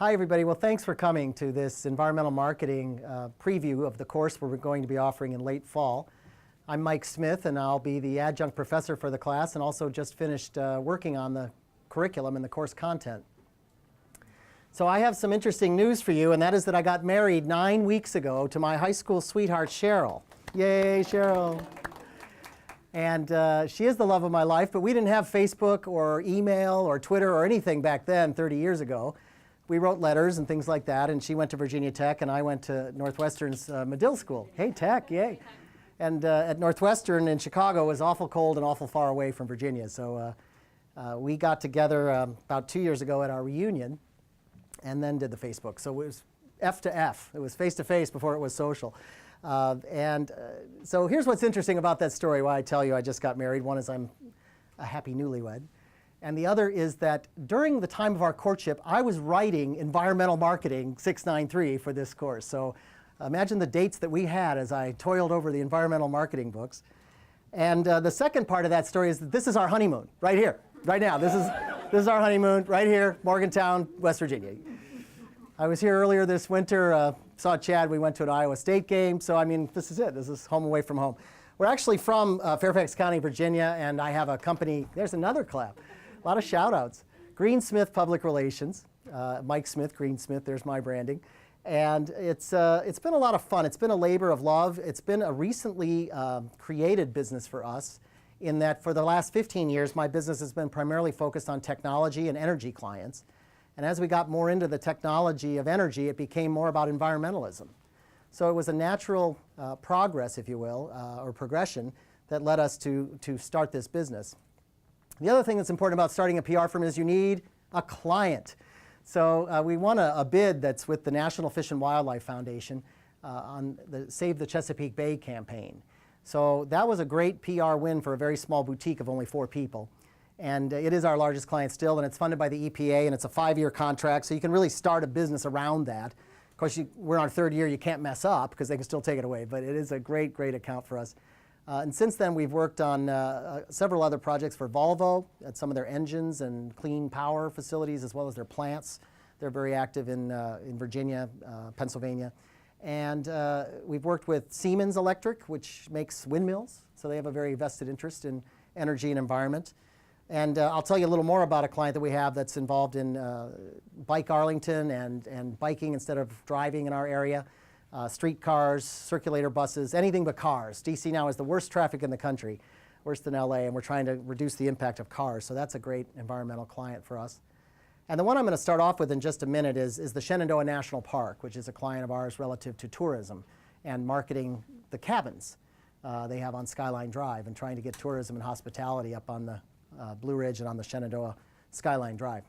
Hi, everybody. Well, thanks for coming to this environmental marketing preview of the course we're going to be offering in late fall. I'm Mike Smith, and I'll be the adjunct professor for the class and also just finished working on the curriculum and the course content. So I have some interesting news for you, and that is that I got married 9 weeks ago to my high school sweetheart, Cheryl. Yay, Cheryl. And she is the love of my life, but we didn't have Facebook or email or Twitter or anything back then 30 years ago. We wrote letters and things like that, and she went to Virginia Tech, and I went to Northwestern's Medill School. Hey, Tech, yay. And at Northwestern in Chicago, it was awful cold and awful far away from Virginia. So we got together about 2 years ago at our reunion, and then did the Facebook. So it was F to F. It was face-to-face before it was social. So here's what's interesting about that story, why I tell you I just got married. One is I'm a happy newlywed. And the other is that during the time of our courtship, I was writing Environmental Marketing 693 for this course. So imagine the dates that we had as I toiled over the environmental marketing books. And the second part of that story is that this is our honeymoon, right here, right now. This is our honeymoon, right here, Morgantown, West Virginia. I was here earlier this winter, saw Chad, we went to an Iowa State game. So I mean, this is it. This is home away from home. We're actually from Fairfax County, Virginia, and I have a company. There's another clap. A lot of shout outs. Greensmith Public Relations, Mike Smith, Greensmith, there's my branding. And it's been a lot of fun. It's been a labor of love. It's been a recently created business for us in that for the last 15 years, my business has been primarily focused on technology and energy clients. And as we got more into the technology of energy, it became more about environmentalism. So it was a natural progress, if you will, or progression that led us to start this business. The other thing that's important about starting a PR firm is you need a client. So we won a bid that's with the National Fish and Wildlife Foundation on the Save the Chesapeake Bay campaign. So that was a great PR win for a very small boutique of only 4 people. And it is our largest client still, and it's funded by the EPA, and it's a 5-year contract, so you can really start a business around that. Of course, we're on our 3rd year, you can't mess up because they can still take it away, but it is a great, great account for us. And since then, we've worked on several other projects for Volvo at some of their engines and clean power facilities, as well as their plants. They're very active in Virginia, Pennsylvania. And we've worked with Siemens Electric, which makes windmills. So they have a very vested interest in energy and environment. And I'll tell you a little more about a client that we have that's involved in Bike Arlington and biking instead of driving in our area. Streetcars, circulator buses, anything but cars. DC now is the worst traffic in the country, worse than LA, and we're trying to reduce the impact of cars. So that's a great environmental client for us. And the one I'm going to start off with in just a minute is the Shenandoah National Park, which is a client of ours relative to tourism and marketing the cabins they have on Skyline Drive and trying to get tourism and hospitality up on the Blue Ridge and on the Shenandoah Skyline Drive.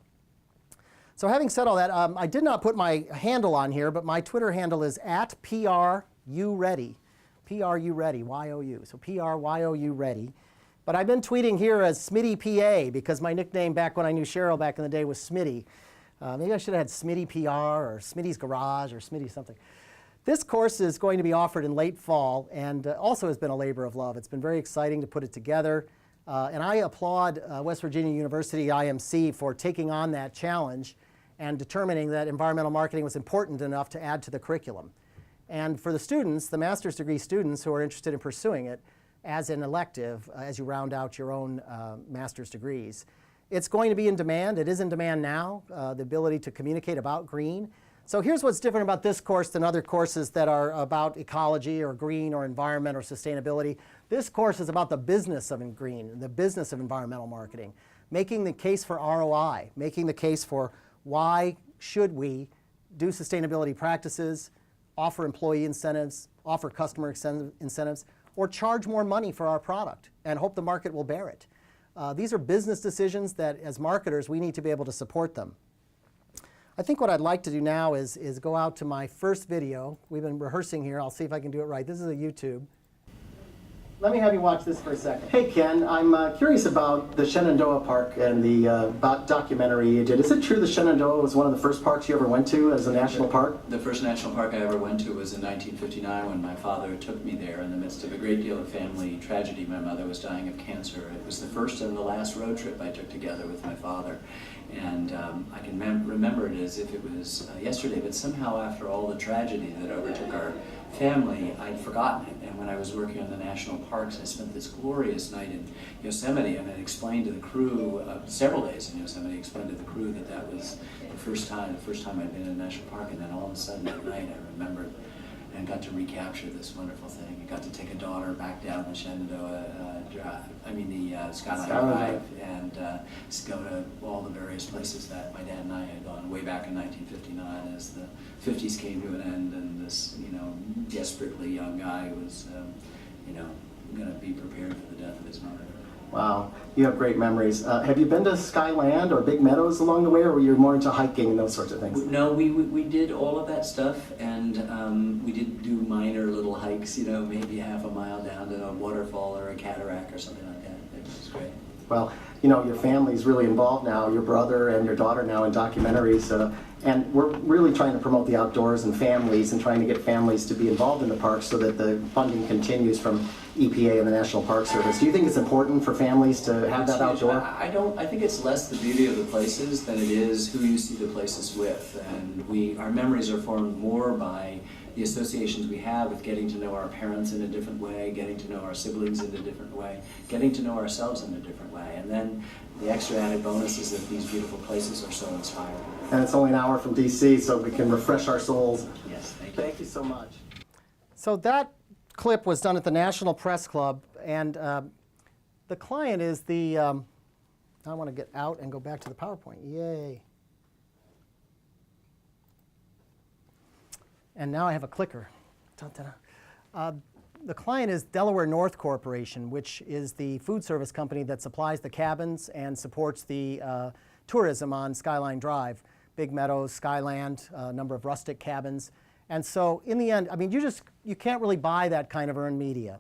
So having said all that, I did not put my handle on here, but my Twitter handle is @PRYouReady, PRYouReady, Y-O-U, so PRYouReady. But I've been tweeting here as Smitty PA because my nickname back when I knew Cheryl back in the day was Smitty. Maybe I should have had Smitty PR or Smitty's Garage or Smitty something. This course is going to be offered in late fall and also has been a labor of love. It's been very exciting to put it together. And I applaud West Virginia University IMC for taking on that challenge and determining that environmental marketing was important enough to add to the curriculum. And for the students, the master's degree students who are interested in pursuing it as an elective, as you round out your own master's degrees, it's going to be in demand. It is in demand now, the ability to communicate about green. So here's what's different about this course than other courses that are about ecology or green or environment or sustainability. This course is about the business of green, the business of environmental marketing, making the case for ROI, making the case for why should we do sustainability practices, offer employee incentives, offer customer incentives, or charge more money for our product and hope the market will bear it. These are business decisions that as marketers we need to be able to support them. I think what I'd like to do now is go out to my first video. We've been rehearsing here. I'll see if I can do it right. This is a YouTube. Let me have you watch this for a second. Hey, Ken, I'm curious about the Shenandoah Park and the documentary you did. Is it true the Shenandoah was one of the first parks you ever went to as a national park? The first national park I ever went to was in 1959 when my father took me there in the midst of a great deal of family tragedy. My mother was dying of cancer. It was the first and the last road trip I took together with my father. And I can remember it as if it was yesterday, but somehow after all the tragedy that overtook our family, I'd forgotten it. And when I was working on the national parks, I spent this glorious night in Yosemite, and I explained to the crew, several days in Yosemite, explained to the crew that that was the first time I'd been in a national park, and then all of a sudden at night I remembered and got to recapture this wonderful thing. I got to take a daughter back down the Shenandoah Drive, Skyline Drive, and go to all the various places that my dad and I had gone way back in 1959 as the 50s came to an end, and this, desperately young guy was, going to be prepared for the death of his mother. Wow, you have great memories. Have you been to Skyland or Big Meadows along the way, or were you more into hiking and those sorts of things? No, we did all of that stuff, and we did do minor little hikes, maybe half a mile down to a waterfall or a cataract or something like that. It was great. Well, your family's really involved now, your brother and your daughter now in documentaries, and we're really trying to promote the outdoors and families and trying to get families to be involved in the parks so that the funding continues from EPA and the National Park Service. Do you think it's important for families to have that outdoor? I think it's less the beauty of the places than it is who you see the places with. And our memories are formed more by the associations we have with getting to know our parents in a different way, getting to know our siblings in a different way, getting to know ourselves in a different way. And then the extra added bonus is that these beautiful places are so inspiring. And it's only an hour from DC, so we can refresh our souls. Yes, thank you. Thank you so much. So that clip was done at the National Press Club, and the client is the, I want to get out and go back to the PowerPoint. Yay. And now I have a clicker. Dun-dun-dun. The client is Delaware North Corporation, which is the food service company that supplies the cabins and supports the tourism on Skyline Drive. Big Meadows, Skyland, a number of rustic cabins. And so in the end, you can't really buy that kind of earned media.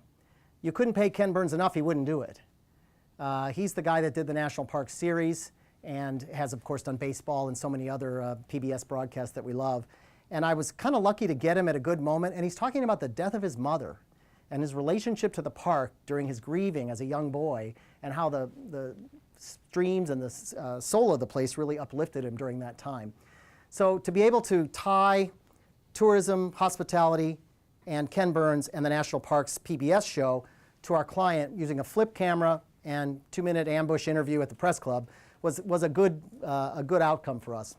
You couldn't pay Ken Burns enough, he wouldn't do it. He's the guy that did the National Park series and has, of course, done baseball and so many other PBS broadcasts that we love. And I was kind of lucky to get him at a good moment, and he's talking about the death of his mother and his relationship to the park during his grieving as a young boy, and how the streams and the soul of the place really uplifted him during that time. So to be able to tie tourism, hospitality, and Ken Burns and the National Parks PBS show to our client using a flip camera and 2-minute ambush interview at the press club was a good outcome for us.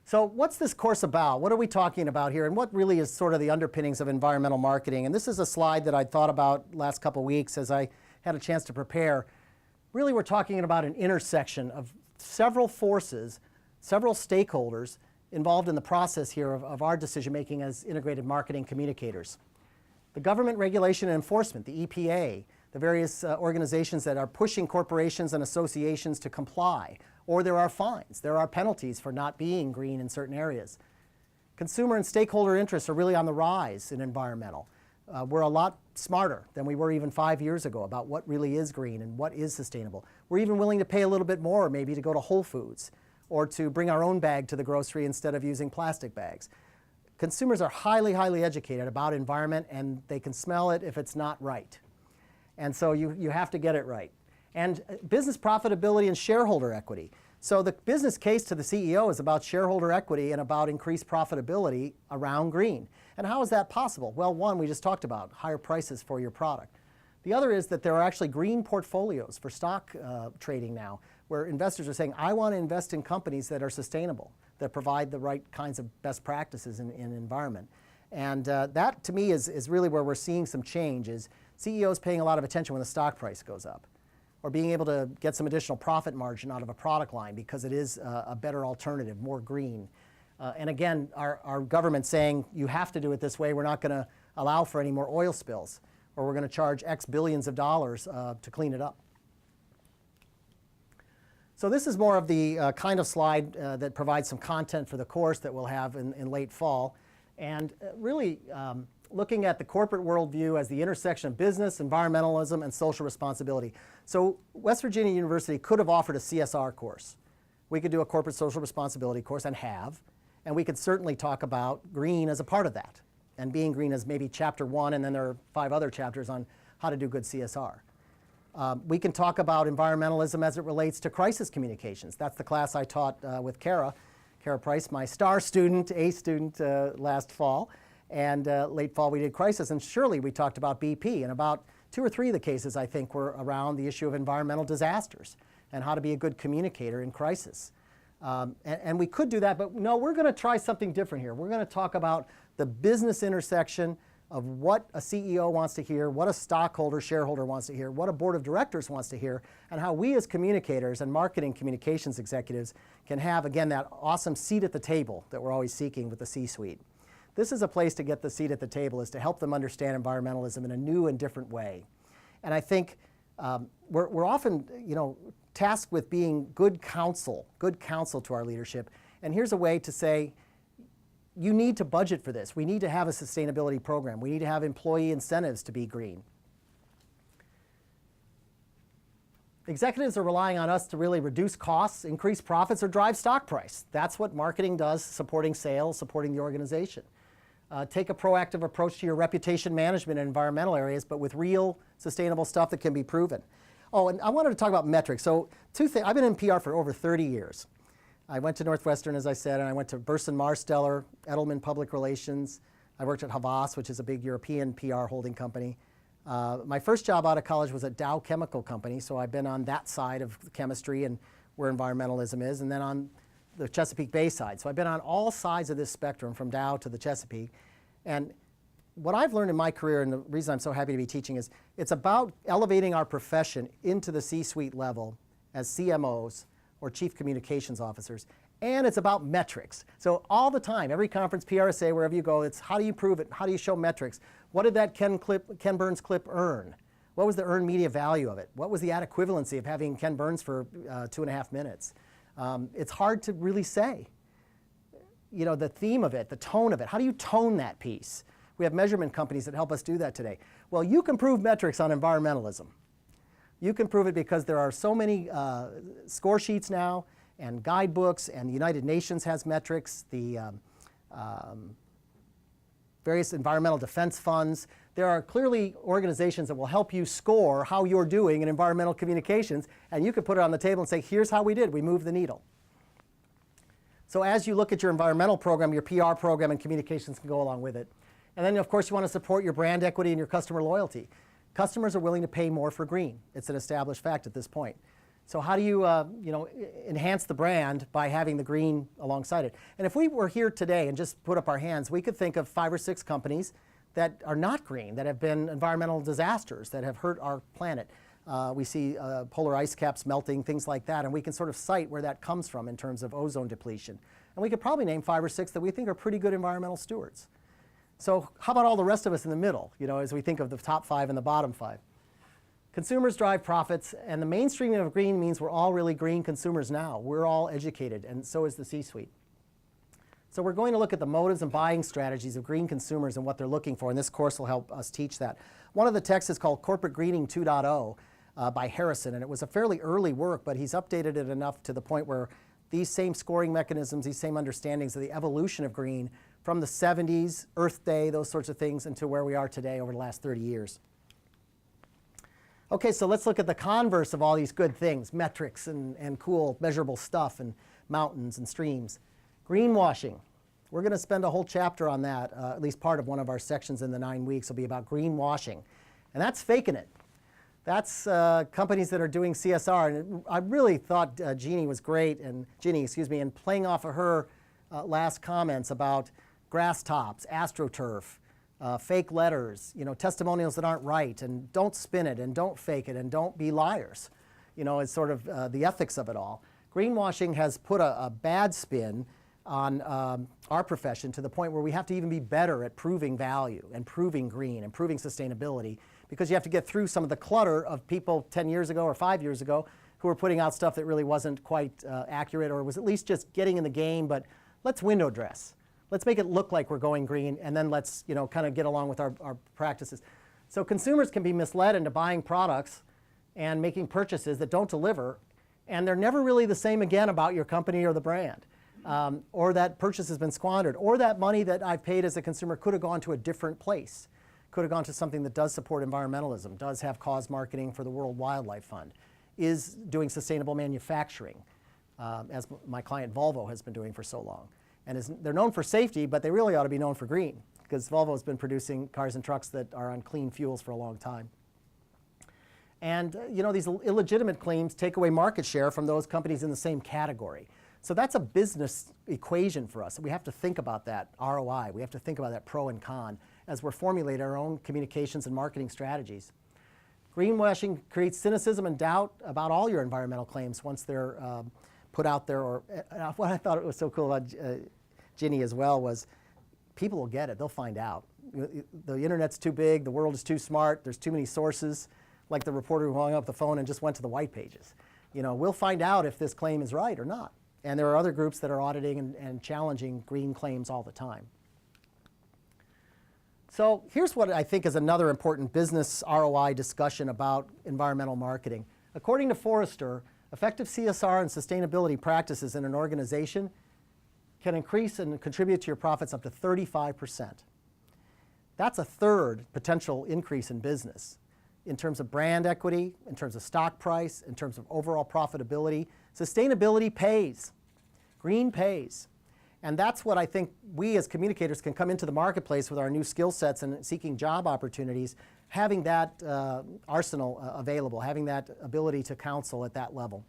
So what's this course about? What are we talking about here? And what really is sort of the underpinnings of environmental marketing? And this is a slide that I thought about last couple weeks as I had a chance to prepare. Really, we're talking about an intersection of several forces, several stakeholders involved in the process here of our decision-making as integrated marketing communicators. The government regulation and enforcement, the EPA, the various organizations that are pushing corporations and associations to comply, or there are fines, there are penalties for not being green in certain areas. Consumer and stakeholder interests are really on the rise in environmental. We're a lot smarter than we were even 5 years ago about what really is green and what is sustainable. We're even willing to pay a little bit more maybe to go to Whole Foods or to bring our own bag to the grocery instead of using plastic bags. Consumers are highly, highly educated about environment, and they can smell it if it's not right. And so you have to get it right. And business profitability and shareholder equity. So the business case to the CEO is about shareholder equity and about increased profitability around green. And how is that possible? Well, one, we just talked about, higher prices for your product. The other is that there are actually green portfolios for stock trading now, where investors are saying, I want to invest in companies that are sustainable, that provide the right kinds of best practices in environment. And that, to me, is really where we're seeing some change, is CEOs paying a lot of attention when the stock price goes up, or being able to get some additional profit margin out of a product line because it is a better alternative, more green. And again, our government saying, you have to do it this way, we're not going to allow for any more oil spills, or we're going to charge X billions of dollars to clean it up. So this is more of the kind of slide that provides some content for the course that we'll have in late fall. And really looking at the corporate worldview as the intersection of business, environmentalism, and social responsibility. So West Virginia University could have offered a CSR course. We could do a corporate social responsibility course, and have. And we could certainly talk about green as a part of that, and being green as maybe chapter 1, and then there are 5 other chapters on how to do good CSR. We can talk about environmentalism as it relates to crisis communications. That's the class I taught with Kara Price, my star student, A student last fall. And late fall we did crisis, and surely we talked about BP, and about 2 or 3 of the cases I think were around the issue of environmental disasters and how to be a good communicator in crisis. And we could do that, but no, we're going to try something different here. We're going to talk about the business intersection of what a CEO wants to hear, what a stockholder, shareholder wants to hear, what a board of directors wants to hear, and how we as communicators and marketing communications executives can have, again, that awesome seat at the table that we're always seeking with the C-suite. This is a place to get the seat at the table, is to help them understand environmentalism in a new and different way. And I think we're often, tasked with being good counsel to our leadership. And here's a way to say, you need to budget for this. We need to have a sustainability program. We need to have employee incentives to be green. Executives are relying on us to really reduce costs, increase profits, or drive stock price. That's what marketing does, supporting sales, supporting the organization. Take a proactive approach to your reputation management in environmental areas, but with real sustainable stuff that can be proven. Oh, and I wanted to talk about metrics. So 2 things. I've been in PR for over 30 years. I went to Northwestern, as I said, and I went to Burson Marsteller, Edelman Public Relations. I worked at Havas, which is a big European PR holding company. My first job out of college was at Dow Chemical Company, so I've been on that side of chemistry and where environmentalism is, and then on the Chesapeake Bay side. So I've been on all sides of this spectrum, from Dow to the Chesapeake. And what I've learned in my career, and the reason I'm so happy to be teaching, is it's about elevating our profession into the C-suite level as CMOs or chief communications officers, and it's about metrics. So all the time, every conference, PRSA, wherever you go, it's how do you prove it? How do you show metrics? What did that Ken Burns clip earn? What was the earned media value of it? What was the ad equivalency of having Ken Burns for 2.5 minutes? It's hard to really say. The theme of it, the tone of it. How do you tone that piece? We have measurement companies that help us do that today. Well, you can prove metrics on environmentalism. You can prove it because there are so many score sheets now and guidebooks, and the United Nations has metrics, the various environmental defense funds. There are clearly organizations that will help you score how you're doing in environmental communications, and you can put it on the table and say, here's how we did, we moved the needle. So as you look at your environmental program, your PR program and communications can go along with it. And then, of course, you want to support your brand equity and your customer loyalty. Customers are willing to pay more for green. It's an established fact at this point. So how do you, enhance the brand by having the green alongside it? And if we were here today and just put up our hands, we could think of 5 or 6 companies that are not green, that have been environmental disasters, that have hurt our planet. We see polar ice caps melting, things like that, and we can sort of cite where that comes from in terms of ozone depletion. And we could probably name 5 or 6 that we think are pretty good environmental stewards. So how about all the rest of us in the middle, as we think of the top 5 and the bottom 5? Consumers drive profits, and the mainstreaming of green means we're all really green consumers now. We're all educated, and so is the C-suite. So we're going to look at the motives and buying strategies of green consumers and what they're looking for, and this course will help us teach that. One of the texts is called Corporate Greening 2.0 by Harrison, and it was a fairly early work, but he's updated it enough to the point where these same scoring mechanisms, these same understandings of the evolution of green from the 70s, Earth Day, those sorts of things, into where we are today over the last 30 years. Okay, so let's look at the converse of all these good things, metrics and cool measurable stuff and mountains and streams. Greenwashing. We're going to spend a whole chapter on that, at least part of one of our sections in the 9 weeks will be about greenwashing. And that's faking it. That's companies that are doing CSR. And I really thought Jeannie was great, and in playing off of her last comments about grass tops, AstroTurf, fake letters, testimonials that aren't right, and don't spin it, and don't fake it, and don't be liars. It's sort of the ethics of it all. Greenwashing has put a bad spin on our profession to the point where we have to even be better at proving value and proving green and proving sustainability, because you have to get through some of the clutter of people 10 years ago or 5 years ago who were putting out stuff that really wasn't quite accurate, or was at least just getting in the game, but let's window dress. Let's make it look like we're going green, and then let's kind of get along with our practices. So consumers can be misled into buying products and making purchases that don't deliver, and they're never really the same again about your company or the brand. Or that purchase has been squandered, or that money that I've paid as a consumer could have gone to a different place, could have gone to something that does support environmentalism, does have cause marketing for the World Wildlife Fund, is doing sustainable manufacturing, as my client Volvo has been doing for so long. And they're known for safety, but they really ought to be known for green, because Volvo has been producing cars and trucks that are on clean fuels for a long time. And these illegitimate claims take away market share from those companies in the same category. So that's a business equation for us. We have to think about that ROI. We have to think about that pro and con as we're formulating our own communications and marketing strategies. Greenwashing creates cynicism and doubt about all your environmental claims once they're put out there. Or what I thought was so cool about Ginny as well was people will get it. They'll find out. The internet's too big. The world is too smart. There's too many sources, like the reporter who hung up the phone and just went to the white pages. We'll find out if this claim is right or not. And there are other groups that are auditing and challenging green claims all the time. So here's what I think is another important business ROI discussion about environmental marketing. According to Forrester, effective CSR and sustainability practices in an organization can increase and contribute to your profits up to 35%. That's a third potential increase in business in terms of brand equity, in terms of stock price, in terms of overall profitability. Sustainability pays. Green pays. And that's what I think we as communicators can come into the marketplace with our new skill sets and seeking job opportunities, having that arsenal available, having that ability to counsel at that level.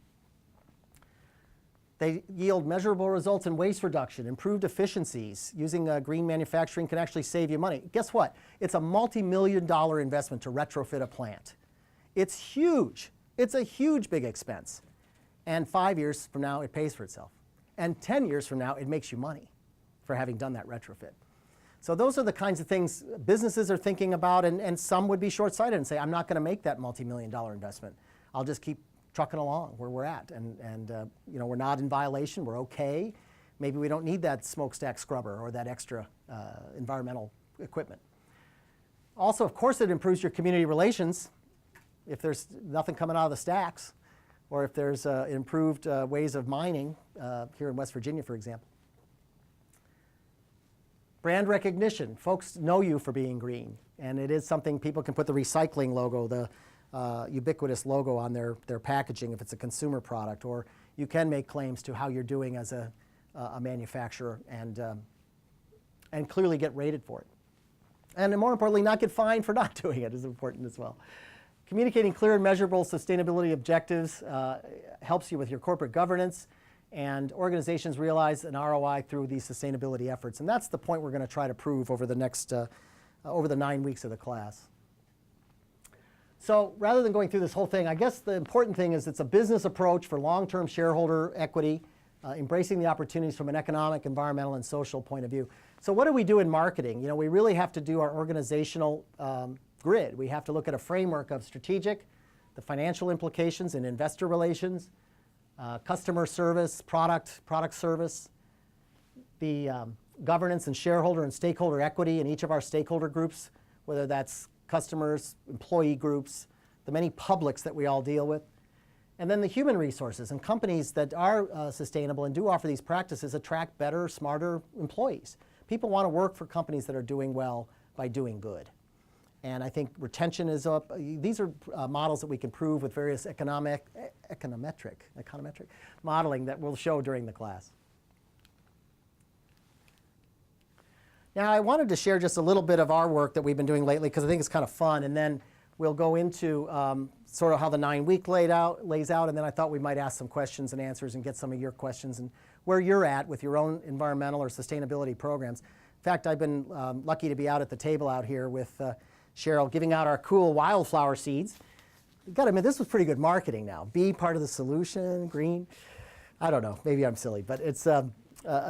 They yield measurable results in waste reduction, improved efficiencies. Using green manufacturing can actually save you money. Guess what? It's a multi-million-dollar investment to retrofit a plant. It's huge. It's a huge big expense. And 5 years from now, it pays for itself. And 10 years from now, it makes you money for having done that retrofit. So those are the kinds of things businesses are thinking about, and some would be short-sighted and say, I'm not going to make that multi-million-dollar investment. I'll just keep trucking along where we're at. And we're not in violation. We're okay. Maybe we don't need that smokestack scrubber or that extra environmental equipment. Also, of course, it improves your community relations if there's nothing coming out of the stacks, or if there's improved ways of mining here in West Virginia, for example. Brand recognition. Folks know you for being green, and it is something people can put the recycling logo, the ubiquitous logo on their packaging if it's a consumer product, or you can make claims to how you're doing as a manufacturer and clearly get rated for it. And more importantly, not get fined for not doing it is important as well. Communicating clear and measurable sustainability objectives helps you with your corporate governance, and organizations realize an ROI through these sustainability efforts. And that's the point we're going to try to prove over the next, over the 9 weeks of the class. So rather than going through this whole thing, I guess the important thing is it's a business approach for long-term shareholder equity, embracing the opportunities from an economic, environmental, and social point of view. So what do we do in marketing? We really have to do our organizational grid. We have to look at a framework of strategic, the financial implications in investor relations, customer service, product service, the governance and shareholder and stakeholder equity in each of our stakeholder groups, whether that's customers, employee groups, the many publics that we all deal with. And then the human resources and companies that are sustainable and do offer these practices attract better, smarter employees. People want to work for companies that are doing well by doing good. And I think retention is up. These are models that we can prove with various econometric modeling that we'll show during the class. Now, I wanted to share just a little bit of our work that we've been doing lately because I think it's kind of fun, and then we'll go into sort of how the 9-week lays out, and then I thought we might ask some questions and answers and get some of your questions and where you're at with your own environmental or sustainability programs. In fact, I've been lucky to be out at the table out here with Cheryl giving out our cool wildflower seeds. You gotta admit, this was pretty good marketing now. Be part of the solution, green. I don't know, maybe I'm silly, but it's a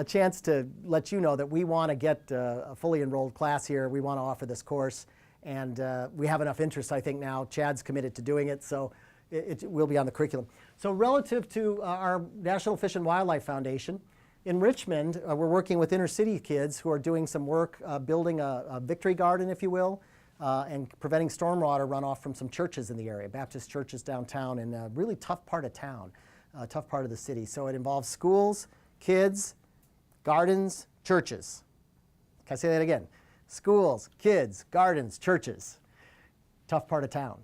chance to let you know that we want to get a fully enrolled class here. We want to offer this course, and we have enough interest, I think, now. Chad's committed to doing it, so it will be on the curriculum. So relative to our National Fish and Wildlife Foundation, in Richmond, we're working with inner city kids who are doing some work building a victory garden, if you will, and preventing stormwater runoff from some churches in the area, Baptist churches downtown in a really tough part of town, tough part of the city. So it involves schools, kids, gardens, churches. Can I say that again? schools, kids, gardens, churches. Tough part of town.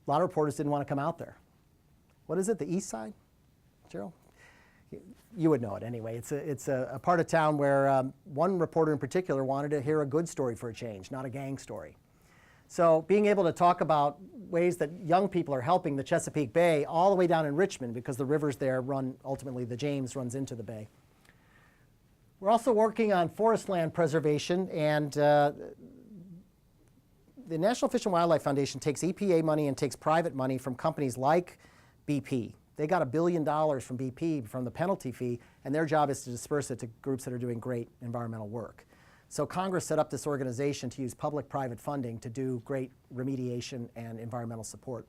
A lot of reporters didn't want to come out there. What is it, the east side, Gerald? You would know it anyway. It's a part of town where one reporter in particular wanted to hear a good story for a change, not a gang story. So being able to talk about ways that young people are helping the Chesapeake Bay all the way down in Richmond, because the rivers there run, ultimately the James runs into the bay. We're also working on forest land preservation, and the National Fish and Wildlife Foundation takes EPA money and takes private money from companies like BP. They got $1 billion from BP from the penalty fee, and their job is to disperse it to groups that are doing great environmental work. So Congress set up this organization to use public-private funding to do great remediation and environmental support.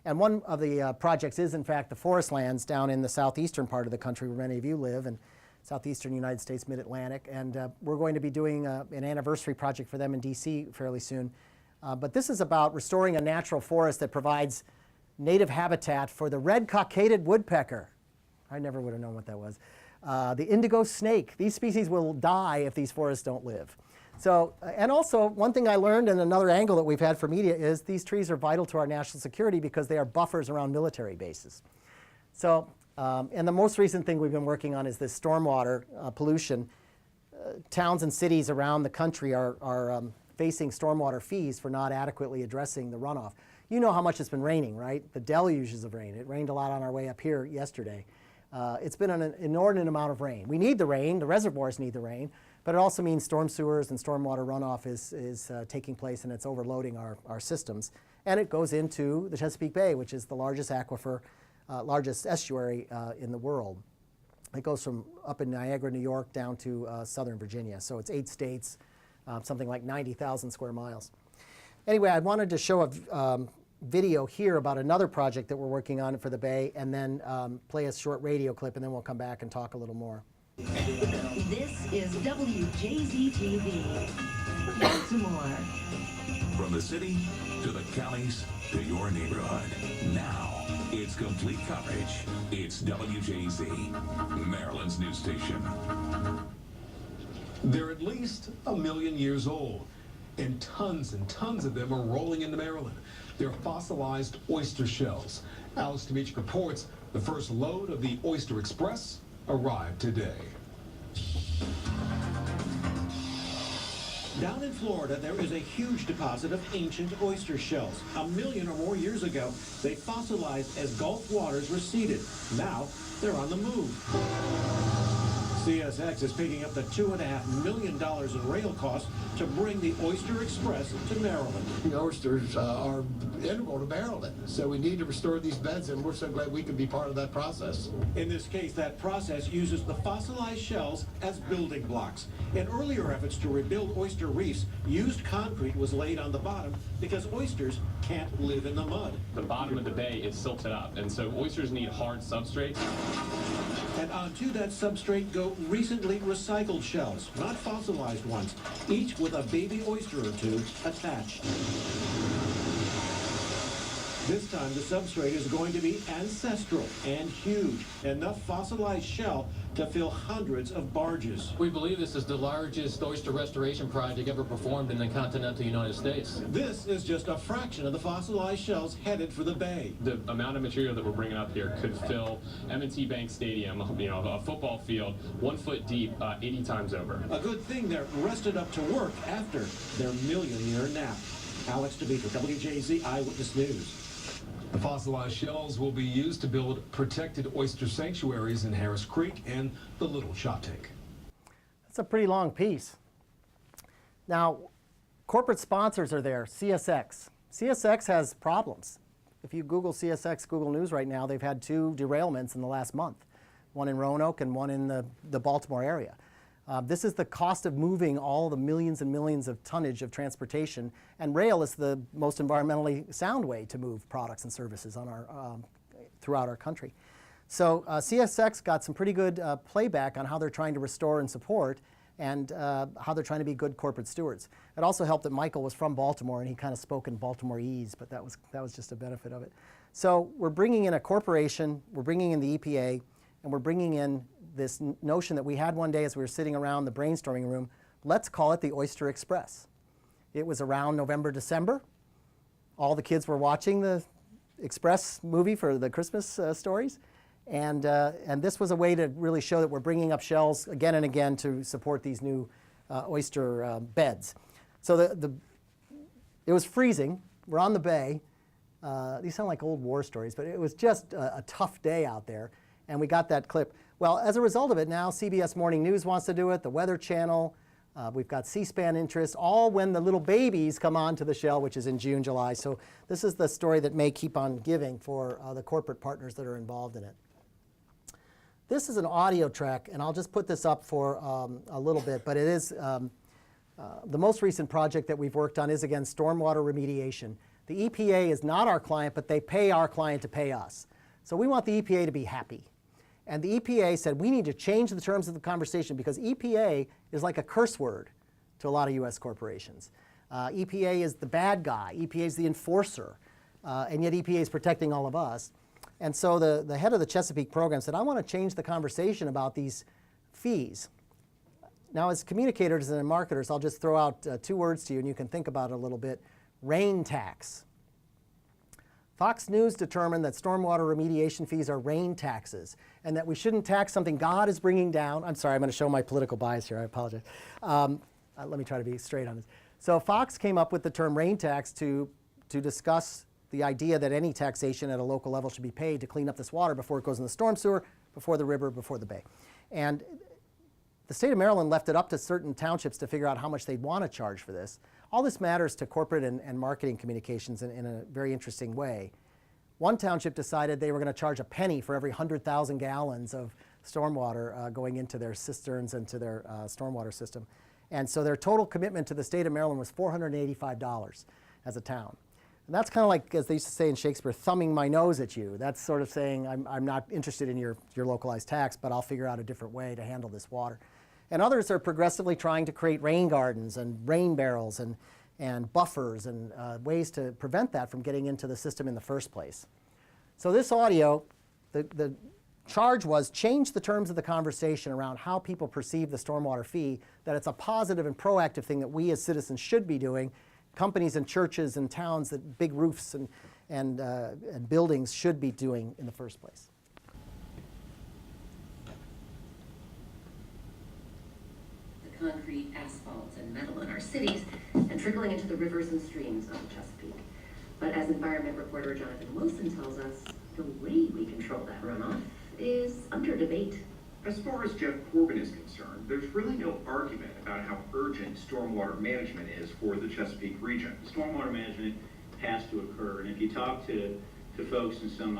And one of the projects is, in fact, the forest lands down in the southeastern part of the country where many of you live, in southeastern United States, mid-Atlantic. And we're going to be doing an anniversary project for them in DC fairly soon. But this is about restoring a natural forest that provides native habitat for the red cockaded woodpecker. I never would have known what that was. The indigo snake. These species will die if these forests don't live. So, and also one thing I learned, and another angle that we've had for media, is these trees are vital to our national security because they are buffers around military bases. So, and the most recent thing we've been working on is this stormwater pollution. Towns and cities around the country are facing stormwater fees for not adequately addressing the runoff. You know how much it's been raining, right? The deluges of rain. It rained a lot on our way up here yesterday. It's been an inordinate amount of rain. We need the rain, the reservoirs need the rain, but it also means storm sewers and stormwater runoff is taking place, and it's overloading our systems. And it goes into the Chesapeake Bay, which is the largest aquifer, largest estuary in the world. It goes from up in Niagara, New York, down to southern Virginia. So it's 8 states, something like 90,000 square miles. Anyway, I wanted to show a video here about another project that we're working on for the Bay, and then play a short radio clip, and then we'll come back and talk a little more. This is WJZ-TV, Baltimore. From the city to the counties to your neighborhood. Now, it's complete coverage. It's WJZ, Maryland's news station. They're at least 1 million years old, and tons of them are rolling into Maryland. They're fossilized oyster shells. Alex Dmytryk reports the first load of the Oyster Express arrived today. Down in Florida, there is a huge deposit of ancient oyster shells. 1 million or more years ago, they fossilized as Gulf waters receded. Now, they're on the move. CSX is picking up the $2.5 million in rail costs to bring the Oyster Express to Maryland. The oysters are integral to Maryland, so we need to restore these beds, and we're so glad we can be part of that process. In this case, that process uses the fossilized shells as building blocks. In earlier efforts to rebuild oyster reefs, used concrete was laid on the bottom because oysters can't live in the mud. The bottom of the bay is silted up, and so oysters need hard substrates. And onto that substrate go recently recycled shells, not fossilized ones, each with a baby oyster or two attached. This time the substrate is going to be ancestral and huge, enough fossilized shell to fill hundreds of barges. We believe this is the largest oyster restoration project ever performed in the continental United States. This is just a fraction of the fossilized shells headed for the bay. The amount of material that we're bringing up here could fill M&T Bank Stadium, a football field, 1 foot deep, 80 times over. A good thing they're rested up to work after their million-year nap. Alex Dmytryk, WJZ Eyewitness News. The fossilized shells will be used to build protected oyster sanctuaries in Harris Creek and the Little Choptank. That's a pretty long piece. Now, corporate sponsors are there, CSX. CSX has problems. If you Google CSX, Google News right now, they've had 2 derailments in the last month, one in Roanoke and one in the Baltimore area. This is the cost of moving all the millions and millions of tonnage of transportation, and rail is the most environmentally sound way to move products and services on throughout our country. So CSX got some pretty good playback on how they're trying to restore and support, and how they're trying to be good corporate stewards. It also helped that Michael was from Baltimore, and he kind of spoke in Baltimoreese, but that was just a benefit of it. So we're bringing in a corporation, we're bringing in the EPA, and we're bringing in this notion that we had one day as we were sitting around the brainstorming room. Let's call it the Oyster Express. It was around November, December. All the kids were watching the Express movie for the Christmas stories. And this was a way to really show that we're bringing up shells again and again to support these new oyster beds. So it was freezing. We're on the bay. These sound like old war stories, but it was just a tough day out there. And we got that clip. Well, as a result of it, now CBS Morning News wants to do it, the Weather Channel. We've got C-SPAN interest, all when the little babies come onto the shell, which is in June, July. So this is the story that may keep on giving for the corporate partners that are involved in it. This is an audio track, and I'll just put this up for a little bit, but it is the most recent project that we've worked on is, again, stormwater remediation. The EPA is not our client, but they pay our client to pay us. So we want the EPA to be happy. And the EPA said, we need to change the terms of the conversation because EPA is like a curse word to a lot of US corporations. EPA is the bad guy. EPA is the enforcer. And yet EPA is protecting all of us. And so the head of the Chesapeake program said, I want to change the conversation about these fees. Now, as communicators and marketers, I'll just throw out 2 words to you, and you can think about it a little bit. Rain tax. Fox News determined that stormwater remediation fees are rain taxes and that we shouldn't tax something God is bringing down. I'm sorry, I'm going to show my political bias here. I apologize. Let me try to be straight on this. So Fox came up with the term rain tax to discuss the idea that any taxation at a local level should be paid to clean up this water before it goes in the storm sewer, before the river, before the bay. And the state of Maryland left it up to certain townships to figure out how much they'd want to charge for this. All this matters to corporate and marketing communications in a very interesting way. One township decided they were going to charge a penny for every 100,000 gallons of stormwater going into their cisterns and to their stormwater system. And so their total commitment to the state of Maryland was $485 as a town. And that's kind of like, as they used to say in Shakespeare, thumbing my nose at you. That's sort of saying, I'm not interested in your localized tax, but I'll figure out a different way to handle this water. And others are progressively trying to create rain gardens and rain barrels and buffers and ways to prevent that from getting into the system in the first place. So this audio, the charge was change the terms of the conversation around how people perceive the stormwater fee, that it's a positive and proactive thing that we as citizens should be doing. Companies and churches and towns that big roofs and buildings should be doing in the first place. Concrete, asphalt, and metal in our cities and trickling into the rivers and streams of the Chesapeake. But as environment reporter Jonathan Wilson tells us, the way we control that runoff is under debate. As far as Jeff Corbin is concerned, there's really no argument about how urgent stormwater management is for the Chesapeake region. Stormwater management has to occur, and if you talk to folks in some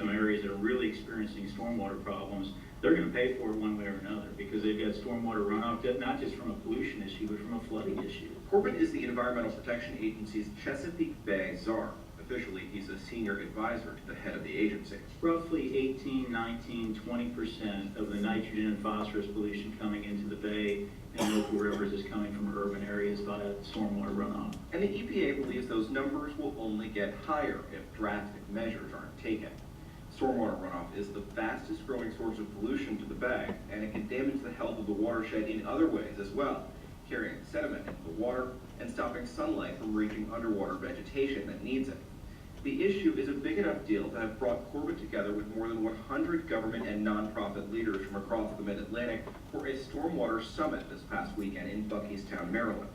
areas that are really experiencing stormwater problems, they're going to pay for it one way or another because they've got stormwater runoff, not just from a pollution issue, but from a flooding issue. Corbin is the Environmental Protection Agency's Chesapeake Bay czar. Officially, he's a senior advisor to the head of the agency. Roughly 18, 19, 20% of the nitrogen and phosphorus pollution coming into the bay and local rivers is coming from urban areas via stormwater runoff. And the EPA believes those numbers will only get higher if drastic measures aren't taken. Stormwater runoff is the fastest growing source of pollution to the bay, and it can damage the health of the watershed in other ways as well, carrying sediment into the water and stopping sunlight from reaching underwater vegetation that needs it. The issue is a big enough deal to have brought Corbin together with more than 100 government and nonprofit leaders from across the Mid-Atlantic for a stormwater summit this past weekend in Buckeystown, Maryland.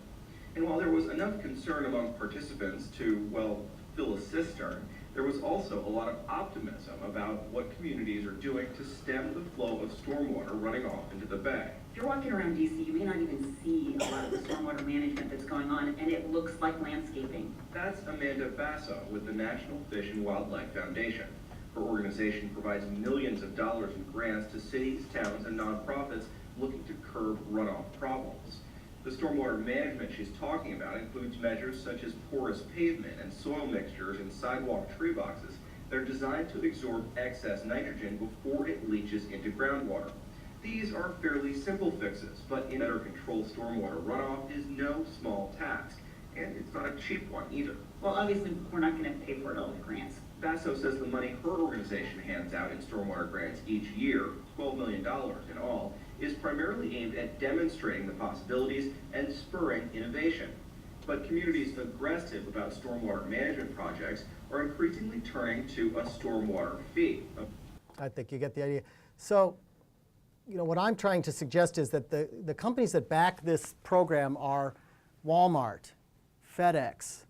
And while there was enough concern among participants to, well, fill a cistern, there was also a lot of optimism about what communities are doing to stem the flow of stormwater running off into the bay. If you're walking around DC, you may not even see a lot of the stormwater management that's going on, and it looks like landscaping. That's Amanda Basso with the National Fish and Wildlife Foundation. Her organization provides millions of dollars in grants to cities, towns, and nonprofits looking to curb runoff problems. The stormwater management she's talking about includes measures such as porous pavement and soil mixtures in sidewalk tree boxes that are designed to absorb excess nitrogen before it leaches into groundwater. These are fairly simple fixes, but in better control stormwater runoff is no small task, and it's not a cheap one either. Well, obviously, we're not going to pay for it all with grants. Basso says the money her organization hands out in stormwater grants each year, $12 million in all, is primarily aimed at demonstrating the possibilities and spurring innovation. But communities aggressive about stormwater management projects are increasingly turning to a stormwater fee. I think you get the idea. So, you know, what I'm trying to suggest is that the companies that back this program are Walmart, FedEx,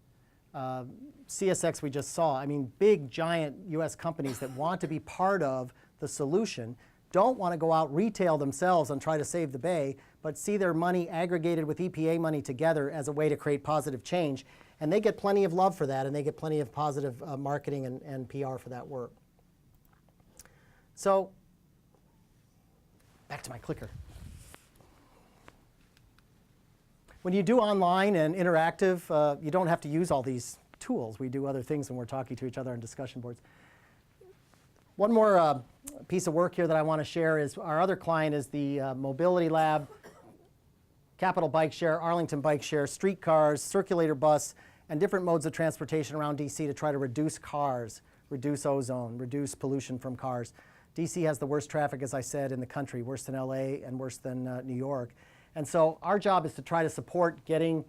CSX we just saw. I mean, big, giant U.S. companies that want to be part of the solution, don't want to go out retail themselves and try to save the bay, but see their money aggregated with EPA money together as a way to create positive change. And they get plenty of love for that, and they get plenty of positive marketing and PR for that work. So, back to my clicker. When you do online and interactive, you don't have to use all these tools. We do other things when we're talking to each other on discussion boards. One more piece of work here that I want to share is our other client is the Mobility Lab, Capital Bike Share, Arlington Bike Share, streetcars, circulator bus, and different modes of transportation around DC to try to reduce cars, reduce ozone, reduce pollution from cars. DC has the worst traffic, as I said, in the country, worse than LA and worse than New York. And so our job is to try to support getting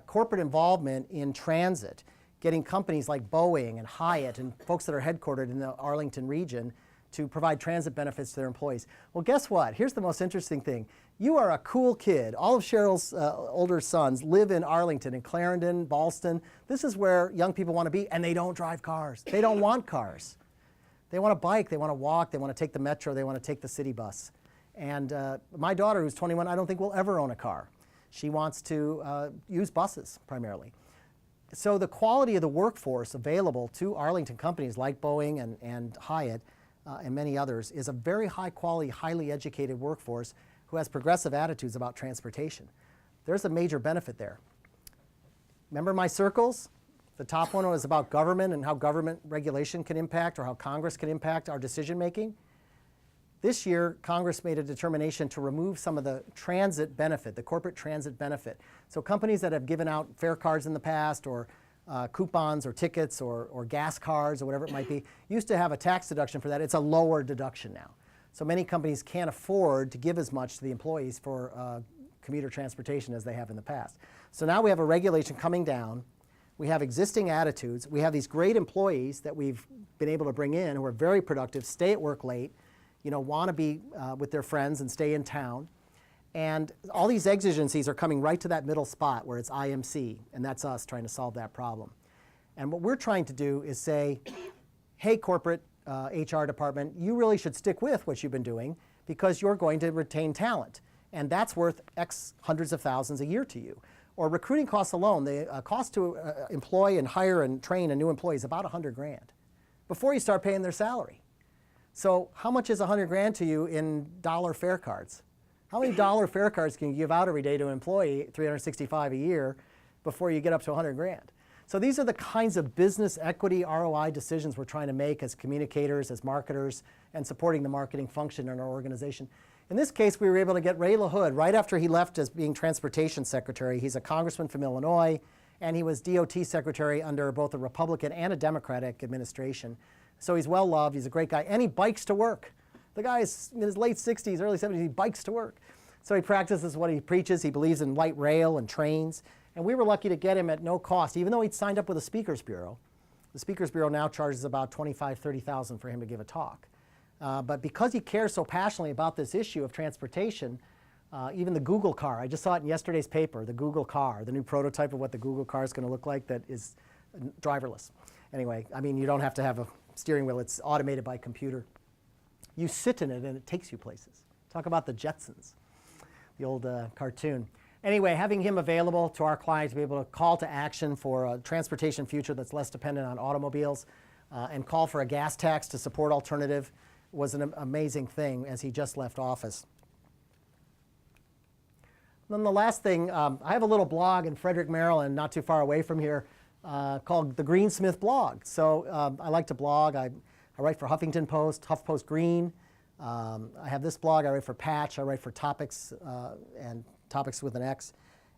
corporate involvement in transit, getting companies like Boeing and Hyatt and folks that are headquartered in the Arlington region to provide transit benefits to their employees. Well, guess what? Here's the most interesting thing. You are a cool kid. All of Cheryl's older sons live in Arlington, in Clarendon, Ballston. This is where young people want to be, and they don't drive cars. They don't want cars. They want to bike, they want to walk, they want to take the metro, they want to take the city bus. And my daughter, who's 21, I don't think will ever own a car. She wants to use buses primarily. So the quality of the workforce available to Arlington companies like Boeing and Hyatt and many others is a very high quality, highly educated workforce who has progressive attitudes about transportation. There's a major benefit there. Remember my circles? The top one was about government and how government regulation can impact, or how Congress can impact our decision making. This year, Congress made a determination to remove some of the transit benefit, the corporate transit benefit. So companies that have given out fare cards in the past, or coupons or tickets or gas cards or whatever it might be, used to have a tax deduction for that. It's a lower deduction now. So many companies can't afford to give as much to the employees for commuter transportation as they have in the past. So now we have a regulation coming down. We have existing attitudes. We have these great employees that we've been able to bring in who are very productive, stay at work late, you know, want to be with their friends and stay in town. And all these exigencies are coming right to that middle spot where it's IMC, and that's us trying to solve that problem. And what we're trying to do is say, hey, corporate HR department, you really should stick with what you've been doing because you're going to retain talent. And that's worth X hundreds of thousands a year to you. Or recruiting costs alone, the cost to employ and hire and train a new employee is about $100 grand before you start paying their salary. So how much is $100 grand to you in dollar fare cards? How many dollar fare cards can you give out every day to an employee, 365 a year, before you get up to 100 grand? So these are the kinds of business equity ROI decisions we're trying to make as communicators, as marketers, and supporting the marketing function in our organization. In this case, we were able to get Ray LaHood right after he left as being transportation secretary. He's a congressman from Illinois, and he was DOT secretary under both a Republican and a Democratic administration. So he's well loved, he's a great guy, and he bikes to work. The guy is in his late 60s, early 70s, he bikes to work. So he practices what he preaches. He believes in light rail and trains. And we were lucky to get him at no cost, even though he'd signed up with the Speakers Bureau. The Speakers Bureau now charges about $25,000, $30,000 for him to give a talk. But because he cares so passionately about this issue of transportation, even the Google car, I just saw it in yesterday's paper, the Google car, the new prototype of what the Google car is going to look like that is driverless. Anyway, I mean, you don't have to have a steering wheel. It's automated by computer. You sit in it and it takes you places. Talk about the Jetsons, the old cartoon. Anyway, having him available to our clients to be able to call to action for a transportation future that's less dependent on automobiles and call for a gas tax to support alternative was an amazing thing as he just left office. Then the last thing, I have a little blog in Frederick, Maryland, not too far away from here, called the Greensmith Blog. So I like to blog. I write for Huffington Post, HuffPost Green. I have this blog. I write for Patch. I write for Topics and Topics with an X.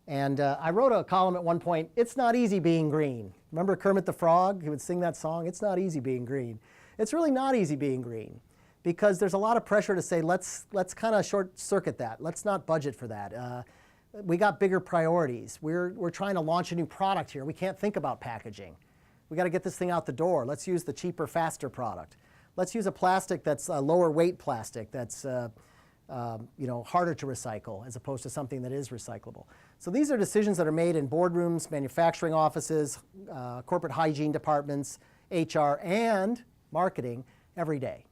And I wrote a column at one point, "It's not easy being green." Remember Kermit the Frog? He would sing that song, "It's not easy being green." It's really not easy being green because there's a lot of pressure to say, let's kind of short circuit that. Let's not budget for that. we got bigger priorities. We're trying to launch a new product here. We can't think about packaging. We got to get this thing out the door. Let's use the cheaper, faster product. Let's use a plastic that's a lower weight plastic that's harder to recycle as opposed to something that is recyclable. So these are decisions that are made in boardrooms, manufacturing offices, corporate hygiene departments, HR, and marketing every day.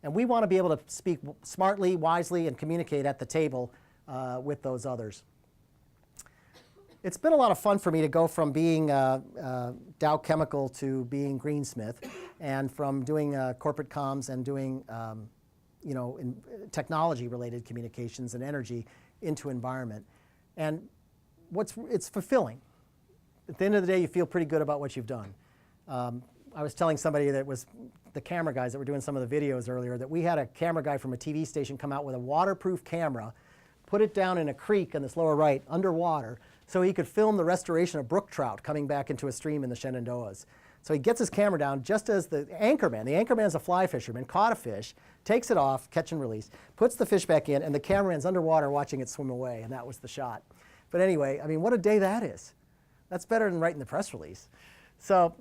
And we want to be able to speak smartly, wisely, and communicate at the table with those others. It's been a lot of fun for me to go from being Dow Chemical to being Greensmith, and from doing corporate comms and doing technology-related communications and energy into environment. And it's fulfilling. At the end of the day, you feel pretty good about what you've done. I was telling somebody that was the camera guys that were doing some of the videos earlier that we had a camera guy from a TV station come out with a waterproof camera, put it down in a creek on this lower right, underwater, so he could film the restoration of brook trout coming back into a stream in the Shenandoahs. So he gets his camera down just as the anchorman is a fly fisherman, caught a fish, takes it off, catch and release, puts the fish back in, and the cameraman's underwater watching it swim away, and that was the shot. But anyway, I mean, what a day that is. That's better than writing the press release. So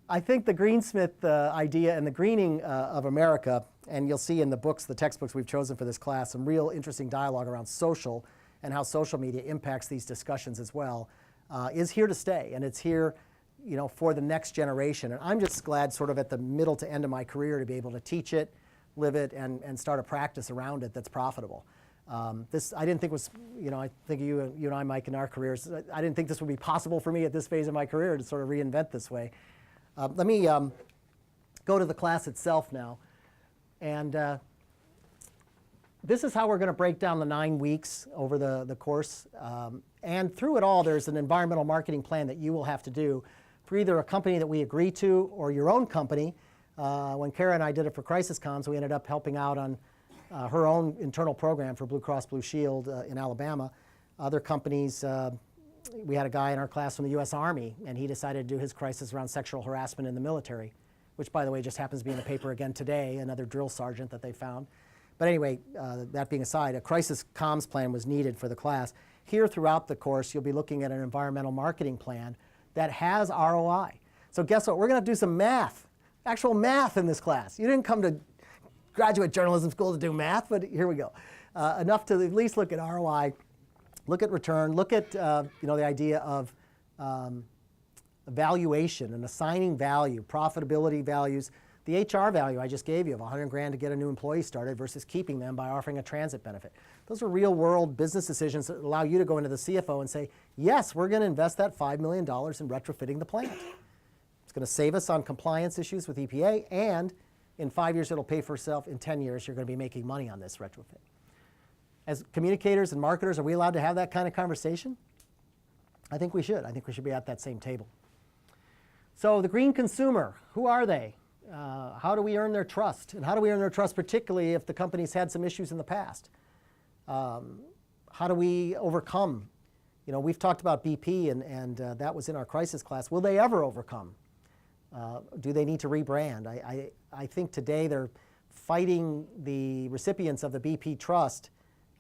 I think the Greensmith idea and the greening of America, and you'll see in the books, the textbooks we've chosen for this class, some real interesting dialogue around social and how social media impacts these discussions as well, is here to stay, and it's here for the next generation. And I'm just glad sort of at the middle to end of my career to be able to teach it, live it, and start a practice around it that's profitable. This I didn't think was, I think you and I, Mike, in our careers, I didn't think this would be possible for me at this phase of my career to sort of reinvent this way. Let me go to the class itself now. And this is how we're going to break down the 9 weeks over the course. And through it all, there's an environmental marketing plan that you will have to do for either a company that we agree to or your own company. When Kara and I did it for Crisis Comms, we ended up helping out on her own internal program for Blue Cross Blue Shield in Alabama. Other companies, we had a guy in our class from the U.S. Army, and he decided to do his crisis around sexual harassment in the military, which, by the way, just happens to be in the paper again today, another drill sergeant that they found. But anyway, that being aside, a crisis comms plan was needed for the class. Here throughout the course, you'll be looking at an environmental marketing plan that has ROI. So guess what? We're going to do some math, actual math in this class. You didn't come to graduate journalism school to do math, but here we go. Enough to at least look at ROI, look at return, look at the idea of evaluation and assigning value, profitability values. The HR value I just gave you of $100,000 to get a new employee started versus keeping them by offering a transit benefit. Those are real world business decisions that allow you to go into the CFO and say, yes, we're going to invest that $5 million in retrofitting the plant. It's going to save us on compliance issues with EPA, and in 5 years it'll pay for itself. In 10 years you're going to be making money on this retrofit. As communicators and marketers, are we allowed to have that kind of conversation? I think we should. I think we should be at that same table. So the green consumer, who are they? How do we earn their trust? And how do we earn their trust, particularly if the company's had some issues in the past? How do we overcome? We've talked about BP, and that was in our crisis class. Will they ever overcome? Do they need to rebrand? I think today they're fighting the recipients of the BP trust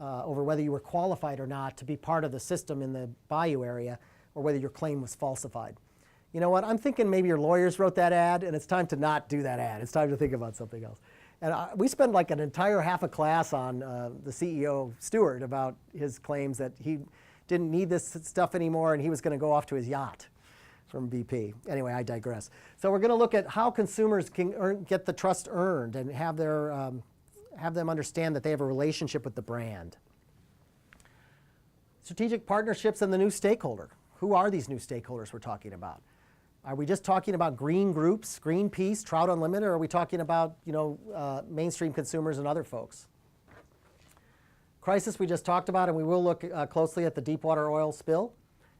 over whether you were qualified or not to be part of the system in the Bayou area, or whether your claim was falsified. You know what? I'm thinking maybe your lawyers wrote that ad, and it's time to not do that ad. It's time to think about something else. And we spent like an entire half a class on the CEO, Stewart, about his claims that he didn't need this stuff anymore, and he was going to go off to his yacht from BP. Anyway, I digress. So we're going to look at how consumers can get the trust earned and have them understand that they have a relationship with the brand. Strategic partnerships and the new stakeholder. Who are these new stakeholders we're talking about? Are we just talking about green groups, Greenpeace, Trout Unlimited, or are we talking about mainstream consumers and other folks? Crisis we just talked about, and we will look closely at the Deepwater oil spill,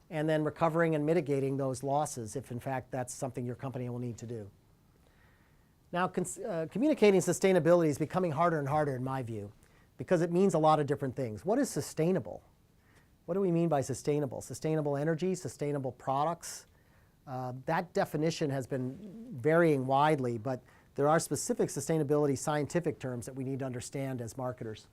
and then recovering and mitigating those losses if in fact that's something your company will need to do. Now communicating sustainability is becoming harder and harder in my view, because it means a lot of different things. What is sustainable? What do we mean by sustainable? Sustainable energy, sustainable products? That definition has been varying widely, but there are specific sustainability scientific terms that we need to understand as marketers.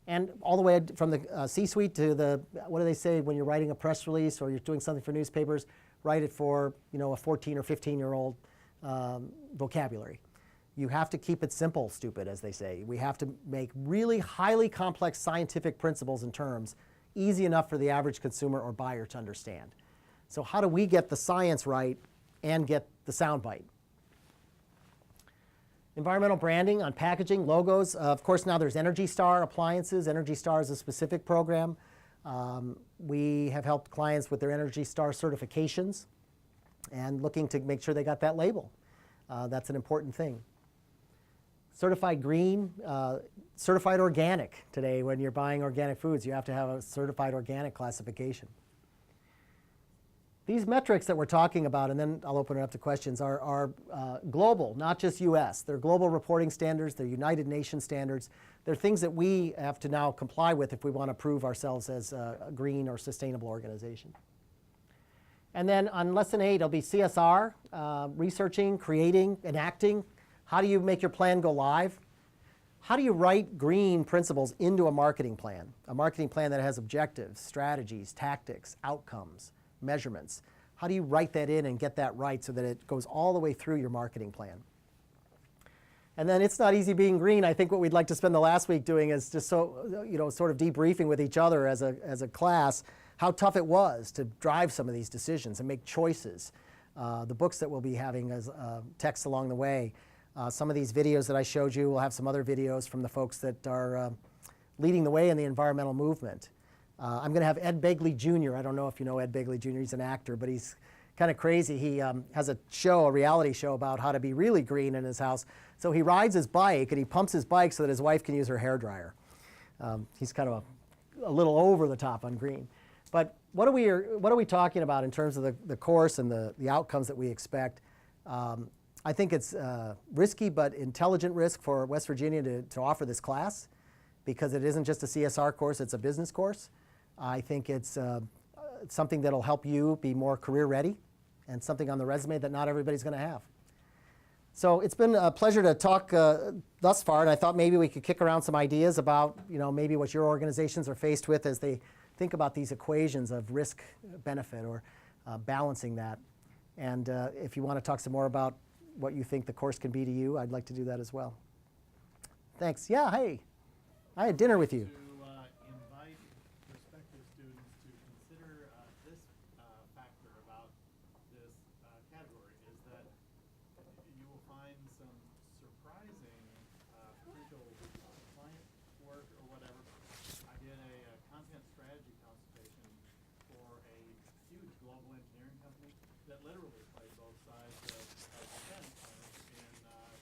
And all the way from the C-suite to the, what do they say when you're writing a press release or you're doing something for newspapers, write it for, you know, a 14 or 15-year-old vocabulary. You have to keep it simple, stupid, as they say. We have to make really highly complex scientific principles and terms easy enough for the average consumer or buyer to understand. So how do we get the science right and get the soundbite? Environmental branding on packaging, logos. Of course, now there's Energy Star appliances. Energy Star is a specific program. We have helped clients with their Energy Star certifications and looking to make sure they got that label. That's an important thing. Certified green, certified organic. Today, when you're buying organic foods, you have to have a certified organic classification. These metrics that we're talking about, and then I'll open it up to questions, are global, not just US. They're global reporting standards, they're United Nations standards. They're things that we have to now comply with if we want to prove ourselves as a green or sustainable organization. And then on lesson 8, it'll be CSR, researching, creating, enacting. How do you make your plan go live? How do you write green principles into a marketing plan that has objectives, strategies, tactics, outcomes, measurements? How do you write that in and get that right so that it goes all the way through your marketing plan? And then it's not easy being green. I think what we'd like to spend the last week doing is just sort of debriefing with each other as a class how tough it was to drive some of these decisions and make choices. The books that we'll be having as text along the way. Some of these videos that I showed you, we'll have some other videos from the folks that are leading the way in the environmental movement. I'm going to have Ed Begley Jr. I don't know if you know Ed Begley Jr. He's an actor, but he's kind of crazy. He has a reality show about how to be really green in his house. So he rides his bike and he pumps his bike so that his wife can use her hairdryer. He's kind of a little over the top on green. But what are we talking about in terms of the course and the outcomes that we expect? I think it's risky but intelligent risk for West Virginia to offer this class because it isn't just a CSR course, it's a business course. I think it's something that'll help you be more career ready and something on the resume that not everybody's going to have. So it's been a pleasure to talk thus far, and I thought maybe we could kick around some ideas about maybe what your organizations are faced with as they think about these equations of risk benefit or balancing that. And if you want to talk some more about what you think the course can be to you, I'd like to do that as well. Thanks. Yeah, hey, I had dinner with you. To invite prospective students to consider this factor about this category is that you will find some surprising potential client work or whatever. I did a content strategy consultation for a huge global engineering company that literally played both sides of the fence in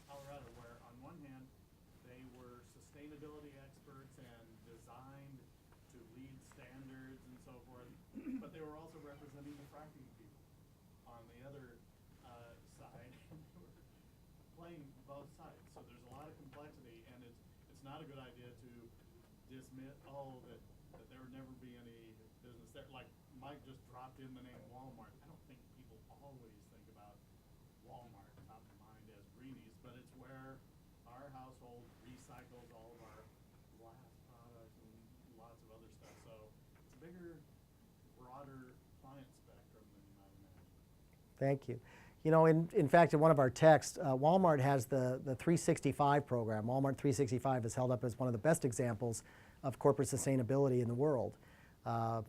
Colorado, where on one hand they were sustainability experts and designed to lead standards and so forth, but they were also representing the fracking people on the other side. They were playing both sides, so there's a lot of complexity, and it's not a good idea to dismiss that there would never be any business there. Like Mike just dropped in the name Walmart. I don't think people always think about Walmart top of mind as greenies, but it's where our household recycles all of our glass products and lots of other stuff. So it's a bigger, broader client spectrum than you might imagine. Thank you. In fact, in one of our texts, Walmart has the 365 program. Walmart 365 is held up as one of the best examples of corporate sustainability in the world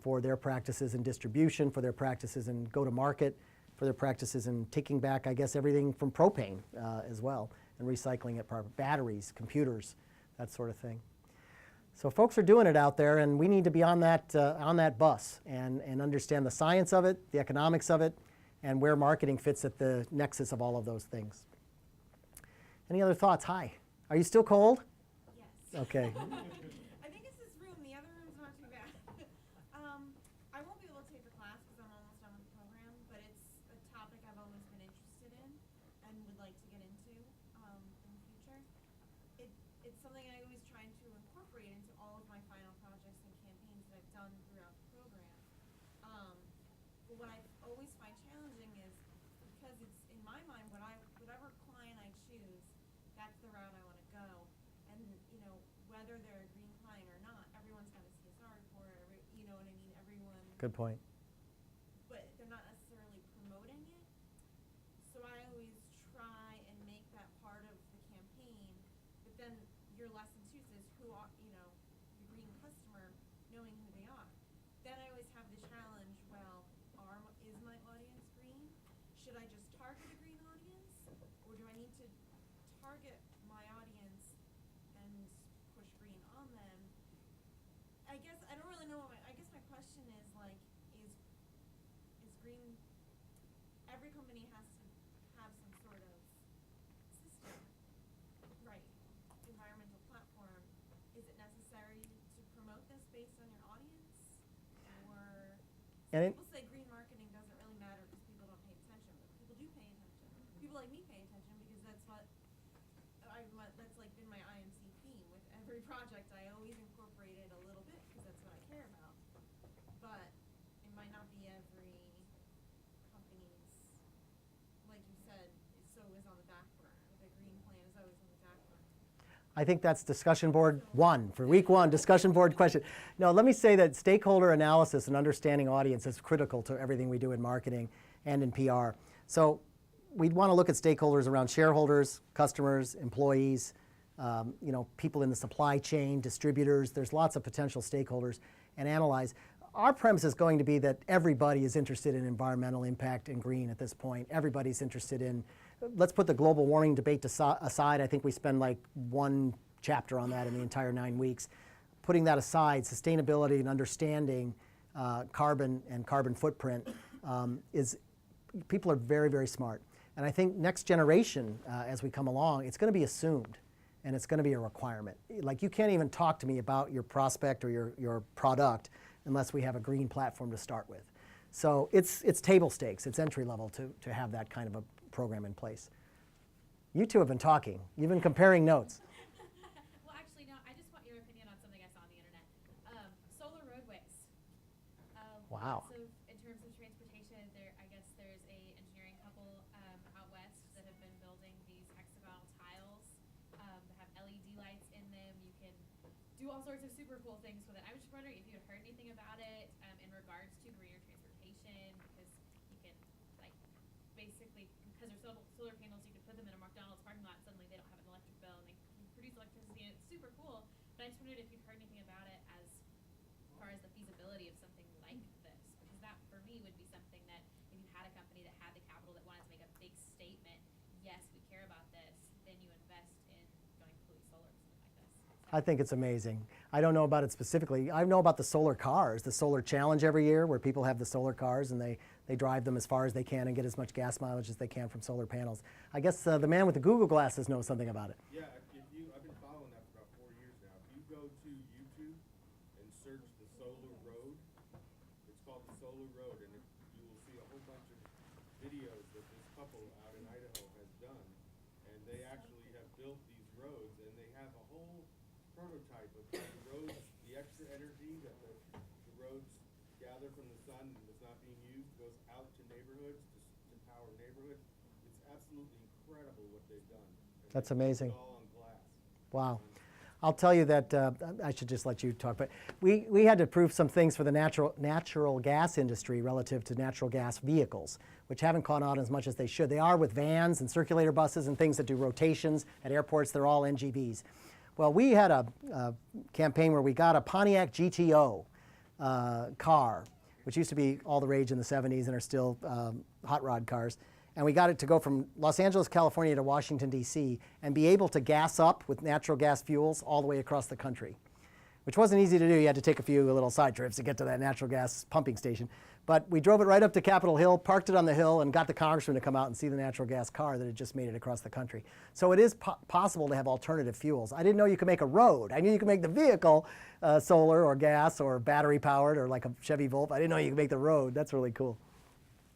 for their practices in distribution, for their practices in go-to-market, for their practices in taking back, I guess, everything from propane as well and recycling it, batteries, computers, that sort of thing. So folks are doing it out there, and we need to be on that bus and understand the science of it, the economics of it, and where marketing fits at the nexus of all of those things. Any other thoughts? Hi. Are you still cold? Yes. Okay. I think it's this room. The other room's not too bad. I won't be able to take the class because I'm almost done with the program, but it's a topic I've always been interested in and would like to get into in the future. It's something I always try to incorporate into all of my final projects and campaigns that I've done throughout the program. But what I always find challenging is because it's in my mind, whatever client I choose, that's the route I want to go. And whether they're a green client or not, Good point. but they're not necessarily promoting it. So I always try and make that part of the campaign, but then your lesson too says who are, you know, the green customer, knowing who they are. Then I always have the challenge, well, is my audience green? Should I just target a green audience? Or do I need to target my audience and push green on them? I guess, I don't really know I guess my question is like, is green, every company has to have some sort of system, right, environmental platform. Is it necessary to promote this based on your audience? Or And people say green marketing doesn't really matter because people don't pay attention, but people do pay attention. People like me pay attention because that's what that's like been my IMC theme with every project. I always incorporate it a little bit because that's what I care about. But it might not be every company's, like you said, so is on the back burner. The green plan is always on the back burner. I think that's discussion board 1 for week 1, discussion board question. No, let me say that stakeholder analysis and understanding audience is critical to everything we do in marketing and in PR. So we'd want to look at stakeholders around shareholders, customers, employees, you know, people in the supply chain, distributors. There's lots of potential stakeholders, and analyze. Our premise is going to be that everybody is interested in environmental impact and green at this point. Everybody's interested in, let's put the global warming debate aside. I think we spend like 1 chapter on that in the entire 9 weeks. Putting that aside, sustainability and understanding carbon and carbon footprint people are very, very smart. And I think next generation, as we come along, it's going to be assumed, and it's going to be a requirement. Like, you can't even talk to me about your prospect or your product unless we have a green platform to start with. So it's table stakes, it's entry level to have that kind of a program in place. You two have been talking. You've been comparing notes. Well, actually, no, I just want your opinion on something I saw on the internet. Solar roadways. Wow. So in terms of transportation, I guess there's a engineering couple out west that have been building these hexagonal tiles that have LED lights in them. You can do all sorts of super cool things with it. I was just wondering if you had heard anything about it in regards to greener transportation, because you can, like, basically, because they're solar panels, you can put them in a McDonald's parking lot, and suddenly they don't have an electric bill, and they can produce electricity, and it's super cool. But I just wondered if you'd heard anything about it as far as the feasibility of something like this, because that, for me, would be something that if you had a company that had the capital that wanted to make a big statement, yes, we care about this, then you invest in going completely solar or something like this. I think it's amazing. I don't know about it specifically. I know about the solar cars, the solar challenge every year, where people have the solar cars and they drive them as far as they can and get as much gas mileage as they can from solar panels. I guess the man with the Google glasses knows something about it. Yeah, I've been following that for about 4 years now. If you go to YouTube and search the Solar Road, it's called the Solar Road, and you will see a whole bunch of videos that this couple out in Idaho has done. And they actually have built these roads, and they have a whole prototype of how the roads, the extra energy that the roads gather from the sun and is not being used goes out to neighborhoods to power neighborhoods. It's absolutely incredible what they've done. And That's they do it amazing. all on glass. Wow. I'll tell you that, I should just let you talk, but we had to prove some things for the natural gas industry relative to natural gas vehicles, which haven't caught on as much as they should. They are with vans and circulator buses and things that do rotations at airports. They're all NGVs. Well, we had a campaign where we got a Pontiac GTO car, which used to be all the rage in the 70s and are still hot rod cars. And we got it to go from Los Angeles, California to Washington, D.C. and be able to gas up with natural gas fuels all the way across the country, which wasn't easy to do. You had to take a few little side trips to get to that natural gas pumping station. But we drove it right up to Capitol Hill, parked it on the hill, and got the congressman to come out and see the natural gas car that had just made it across the country. So it is possible to have alternative fuels. I didn't know you could make a road. I knew you could make the vehicle solar or gas or battery powered or like a Chevy Volt. I didn't know you could make the road. That's really cool.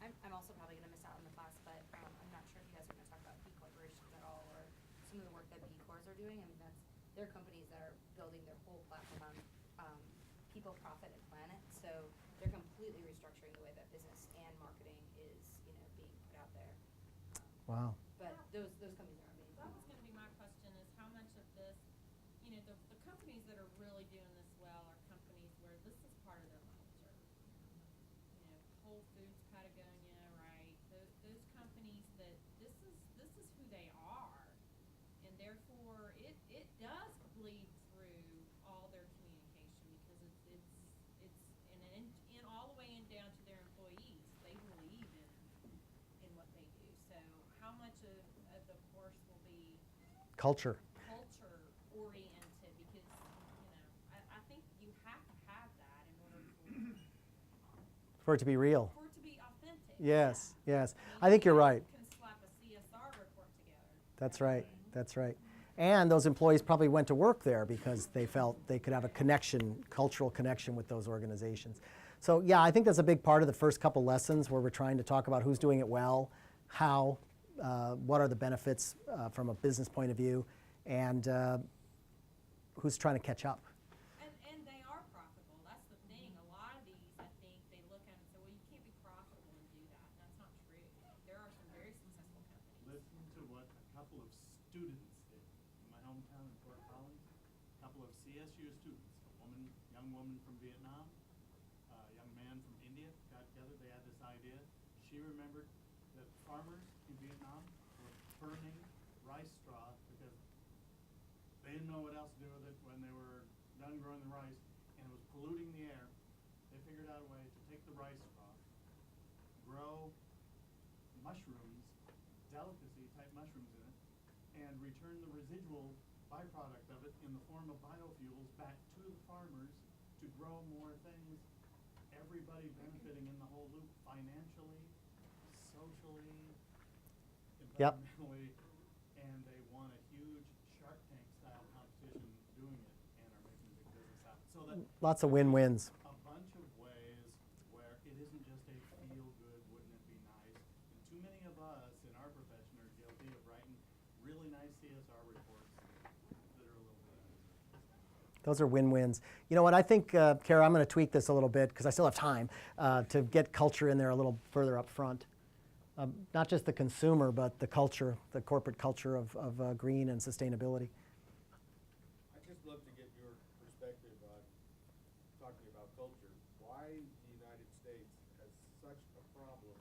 I'm also probably going to miss out on the class, but I'm not sure if you guys are going to talk about B corporations at all, or some of the work that B Corps are doing. I mean, they're companies that are building their whole platform on people, profit, and planet. So they're completely restructuring the way that business and marketing is, being put out there. Wow. But those companies are amazing. That was going to be my question, is how much of this, the companies that are really doing this well are companies where this is part of their culture. much of the course will be Culture. culture oriented because, I think you have to have that in order For it to be real. for it to be authentic. Yes, yes. I think you're right. You can slap a CSR report together. That's right. That's right. And those employees probably went to work there because they felt they could have a connection, cultural connection with those organizations. So yeah, I think that's a big part of the first couple lessons where we're trying to talk about who's doing it well, how, what are the benefits from a business point of view, and who's trying to catch up. And they are profitable. That's the thing. A lot of these, I think, they look at it and say, well, you can't be profitable and do that. That's not true. There are some very successful companies. Listen to what a couple of students did in my hometown in Fort Collins. A couple of CSU students, young woman from Vietnam, a young man from India got together. They had this idea. She remembered that farmers in Vietnam were burning rice straw because they didn't know what else to do with it when they were done growing the rice, and it was polluting the air. They figured out a way to take the rice straw, grow mushrooms, delicacy type mushrooms in it, and return the residual byproduct of it in the form of biofuels back to the farmers to grow more things, everybody benefiting in the whole loop financially, socially, Yep. environmentally, and they won a huge Shark Tank style competition doing it and are making a big business out of it. So that Lots of win-wins. a bunch of ways where it isn't just a feel good, wouldn't it be nice? And too many of us in our profession are guilty of writing really nice CSR reports that are a little bit. Those are win-wins. You know what, I think, Kara, I'm going to tweak this a little bit because I still have time to get culture in there a little further up front. Not just the consumer, but the culture, the corporate culture of green and sustainability. I'd just love to get your perspective on talking about culture. Why the United States has such a problem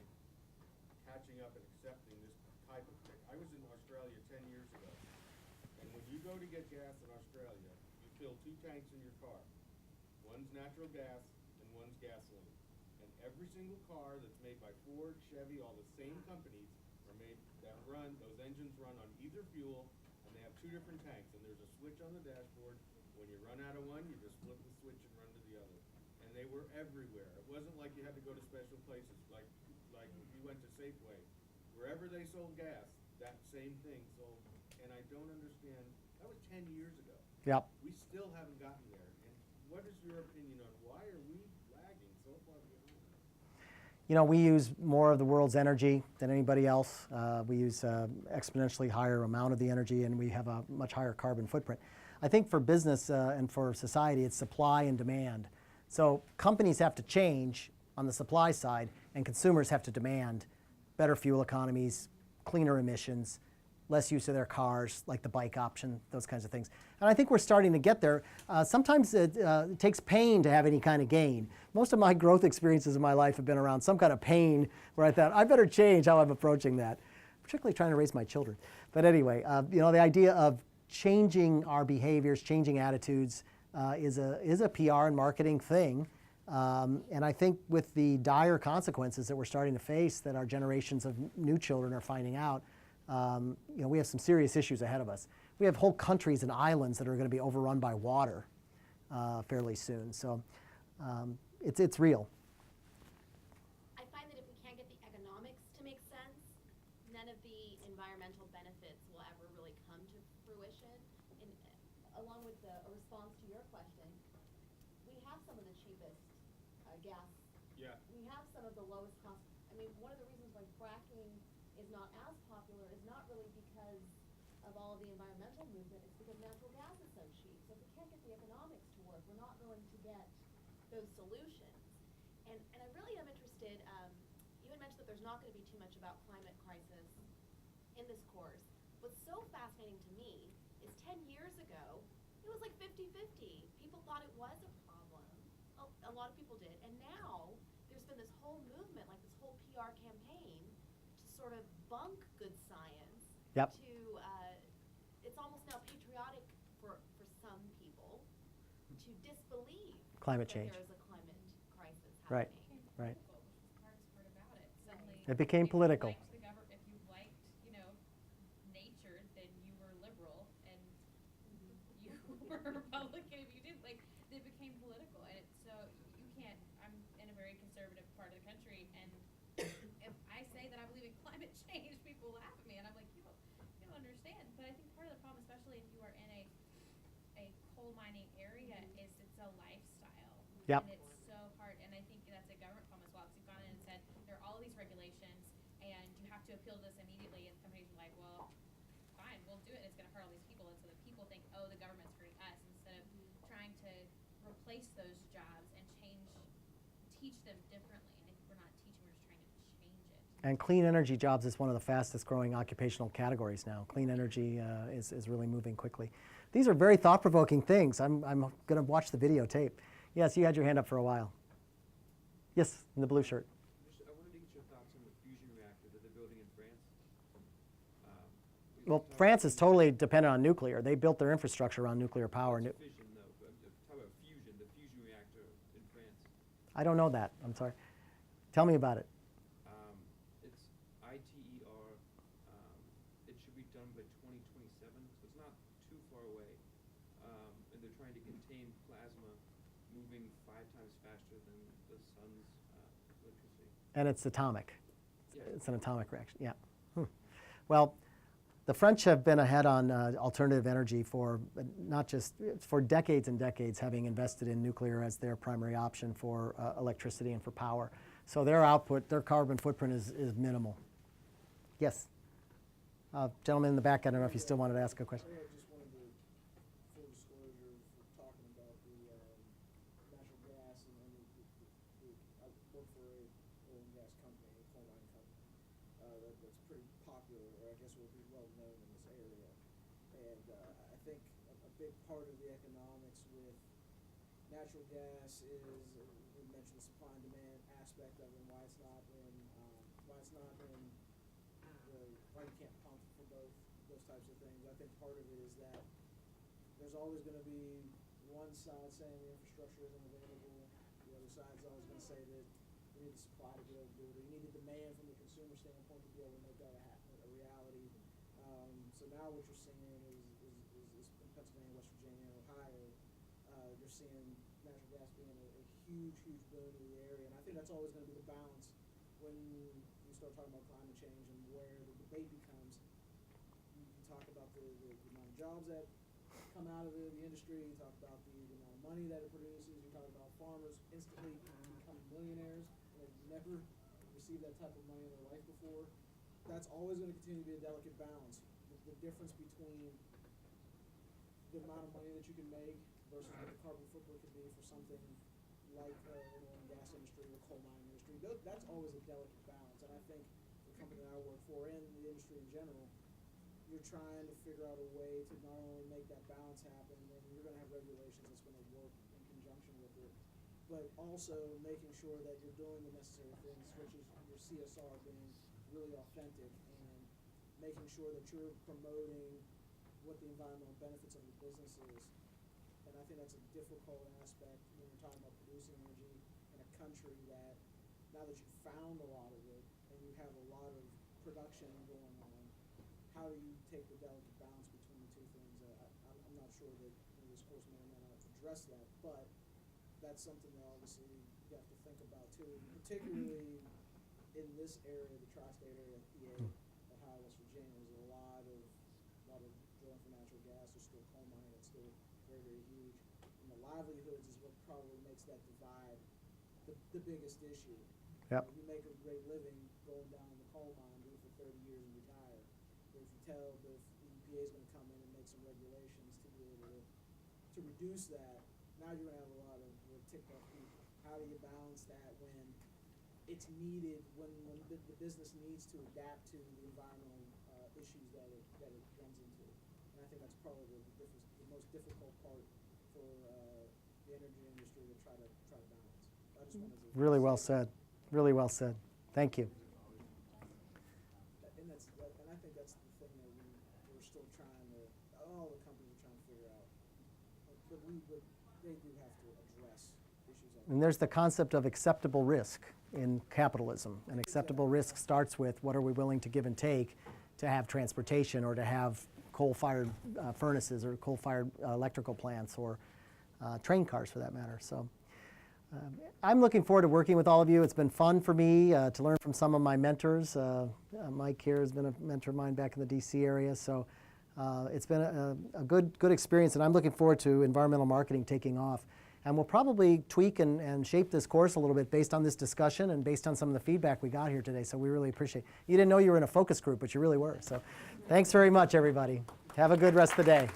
catching up and accepting this type of thing. I was in Australia 10 years ago, and when you go to get gas in Australia, you fill 2 tanks in your car. One's natural gas and one's gasoline. And every single car that's made by Ford, Chevy, all the same companies are made that run, those engines run on either fuel, and they have 2 different tanks, and there's a switch on the dashboard. When you run out of one, you just flip the switch and run to the other. And they were everywhere. It wasn't like you had to go to special places, like you went to Safeway. Wherever they sold gas, that same thing sold. And I don't understand, that was 10 years ago. Yep. We still haven't gotten there. And what is your opinion on why are we lagging so far behind? You know, we use more of the world's energy than anybody else. We use exponentially higher amount of the energy, and we have a much higher carbon footprint. I think for business and for society, it's supply and demand. So companies have to change on the supply side, and consumers have to demand better fuel economies, cleaner emissions, less use of their cars, like the bike option, those kinds of things. And I think we're starting to get there. Sometimes it takes pain to have any kind of gain. Most of my growth experiences in my life have been around some kind of pain where I thought, I better change how I'm approaching that, particularly trying to raise my children. But anyway, you know, the idea of changing our behaviors, changing attitudes is a PR and marketing thing. And I think with the dire consequences that we're starting to face, that our generations of new children are finding out, you know, we have some serious issues ahead of us. We have whole countries and islands that are going to be overrun by water fairly soon. So it's real. I find that if we can't get the economics to make sense, none of the environmental benefits will ever really come to fruition. And along with a response to your question, we have some of the cheapest gas. Yeah. We have some of the lowest cost. I mean, one of the reasons why fracking is not as popular is not really because of all of the environmental movement, it's because natural gas is so cheap. So if we can't get the economics to work, we're not going to get those solutions. And I really am interested, you had mentioned that there's not going to be too much about climate crisis in this course. What's so fascinating to me is 10 years ago, it was like 50-50. People thought it was a problem. A lot of people did. And now there's been this whole movement, like this whole PR campaign to sort of bunk good science. Yep. To, it's almost now patriotic for some people to disbelieve Climate that change. there is a climate crisis Right, happening. right. Hardest part about it. Suddenly, It became if you political. liked the if you liked, conservative part of the country, and if I say that I believe in climate change, people laugh at me, and I'm like, you don't understand. But I think part of the problem, especially if you are in a coal mining area, is it's a lifestyle. Yep. And it's so hard, and I think that's a government problem as well, because you've gone in and said, there are all of these regulations, and you have to appeal to this immediately, and companies are like, well, fine, we'll do it, and it's gonna hurt all these people, and so the people think, oh, the government's hurting us, instead of trying to replace those jobs and teach them differently. And I think we're not teaching, we're just trying to change it. And clean energy jobs is one of the fastest growing occupational categories now. Clean energy is really moving quickly. These are very thought-provoking things. I'm going to watch the videotape. Yes, you had your hand up for a while. Yes, in the blue shirt. I wanted to get your thoughts on the fusion reactor that they're building in France. Well, France is totally dependent on nuclear. They built their infrastructure around nuclear power. Fission, though. Talk about fusion, the fusion reactor in France. I don't know that. I'm sorry. Tell me about it. It's ITER. It should be done by 2027, so it's not too far away. And they're trying to contain plasma moving 5 times faster than the sun's electricity. And it's atomic. Yeah. It's an atomic reaction. Yeah. Well, the French have been ahead on alternative energy for not just for decades and decades, having invested in nuclear as their primary option for electricity and for power. So their output, their carbon footprint is minimal. Yes. Gentleman in the back, I don't know if you still wanted to ask a question. I just wanted to, full disclosure, for talking about the natural gas and I work for a oil and gas company, a coal mining company, that's pretty popular, or I guess will be well known in this area. And I think a big part of the economics with natural gas is, we mentioned the supply and demand aspect of it, and why it's not in why you can't pump for both those types of things. I think part of it is that there's always going to be one side saying the infrastructure isn't available. The other side's always going to say that you need the supply to be able to do it, or you need the demand from the consumer standpoint to be able to make that a reality. So now what you're seeing is in Pennsylvania, West Virginia, Ohio, you're seeing natural gas being a huge boon to the area. And I think that's always going to be the balance when you start talking about climate change and where the debate becomes. You talk about the amount of jobs that come out of the industry, you talk about the amount of money that it produces, you talk about farmers instantly becoming millionaires, and they've never received that type of money in their life before. That's always going to continue to be a delicate balance. The difference between the amount of money that you can make versus what the carbon footprint could be for something like the oil and gas industry or coal mining industry, that's always a delicate balance. And I think the company that I work for and the industry in general, you're trying to figure out a way to not only make that balance happen, and you're going to have regulations that's going to work in conjunction with it, but also making sure that you're doing the necessary things, which is your CSR being really authentic and making sure that you're promoting what the environmental benefits of the business is. And I think that's a difficult aspect when you're talking about producing energy in a country that, now that you've found a lot of it and you have a lot of production going on, how do you take the delicate balance between the two things? I'm not sure that this course may or may not address that, but that's something that obviously you have to think about too, particularly in this area, the tri-state area, PA, Ohio, West Virginia. There's a lot of drilling for natural gas. There's still coal mining that's still very huge. And the livelihoods is what probably makes that divide the biggest issue. Yep. You make a great living going down in the coal mine, do it for 30 years and retire. But if you tell the EPA is going to come in and make some regulations to be able to reduce that, now you're going to have a lot of ticked off people. How do you balance that when it's needed, when the business needs to adapt to the environmental issues that it runs into? And I think that's probably the most difficult part for the energy industry to try to balance. I just wanted to Really well said. Really well said. Thank you. And I think that's the thing that we're still trying to, all the companies are trying to figure out. But they do have to address issues like that. And there's the concept of acceptable risk in capitalism. And acceptable risk starts with what are we willing to give and take to have transportation or to have coal-fired furnaces or coal-fired electrical plants or train cars for that matter. So I'm looking forward to working with all of you. It's been fun for me to learn from some of my mentors. Mike here has been a mentor of mine back in the DC area, so it's been a good experience, and I'm looking forward to environmental marketing taking off. And we'll probably tweak and shape this course a little bit based on this discussion and based on some of the feedback we got here today, so we really appreciate it. You didn't know you were in a focus group, but you really were. So thanks very much, everybody. Have a good rest of the day.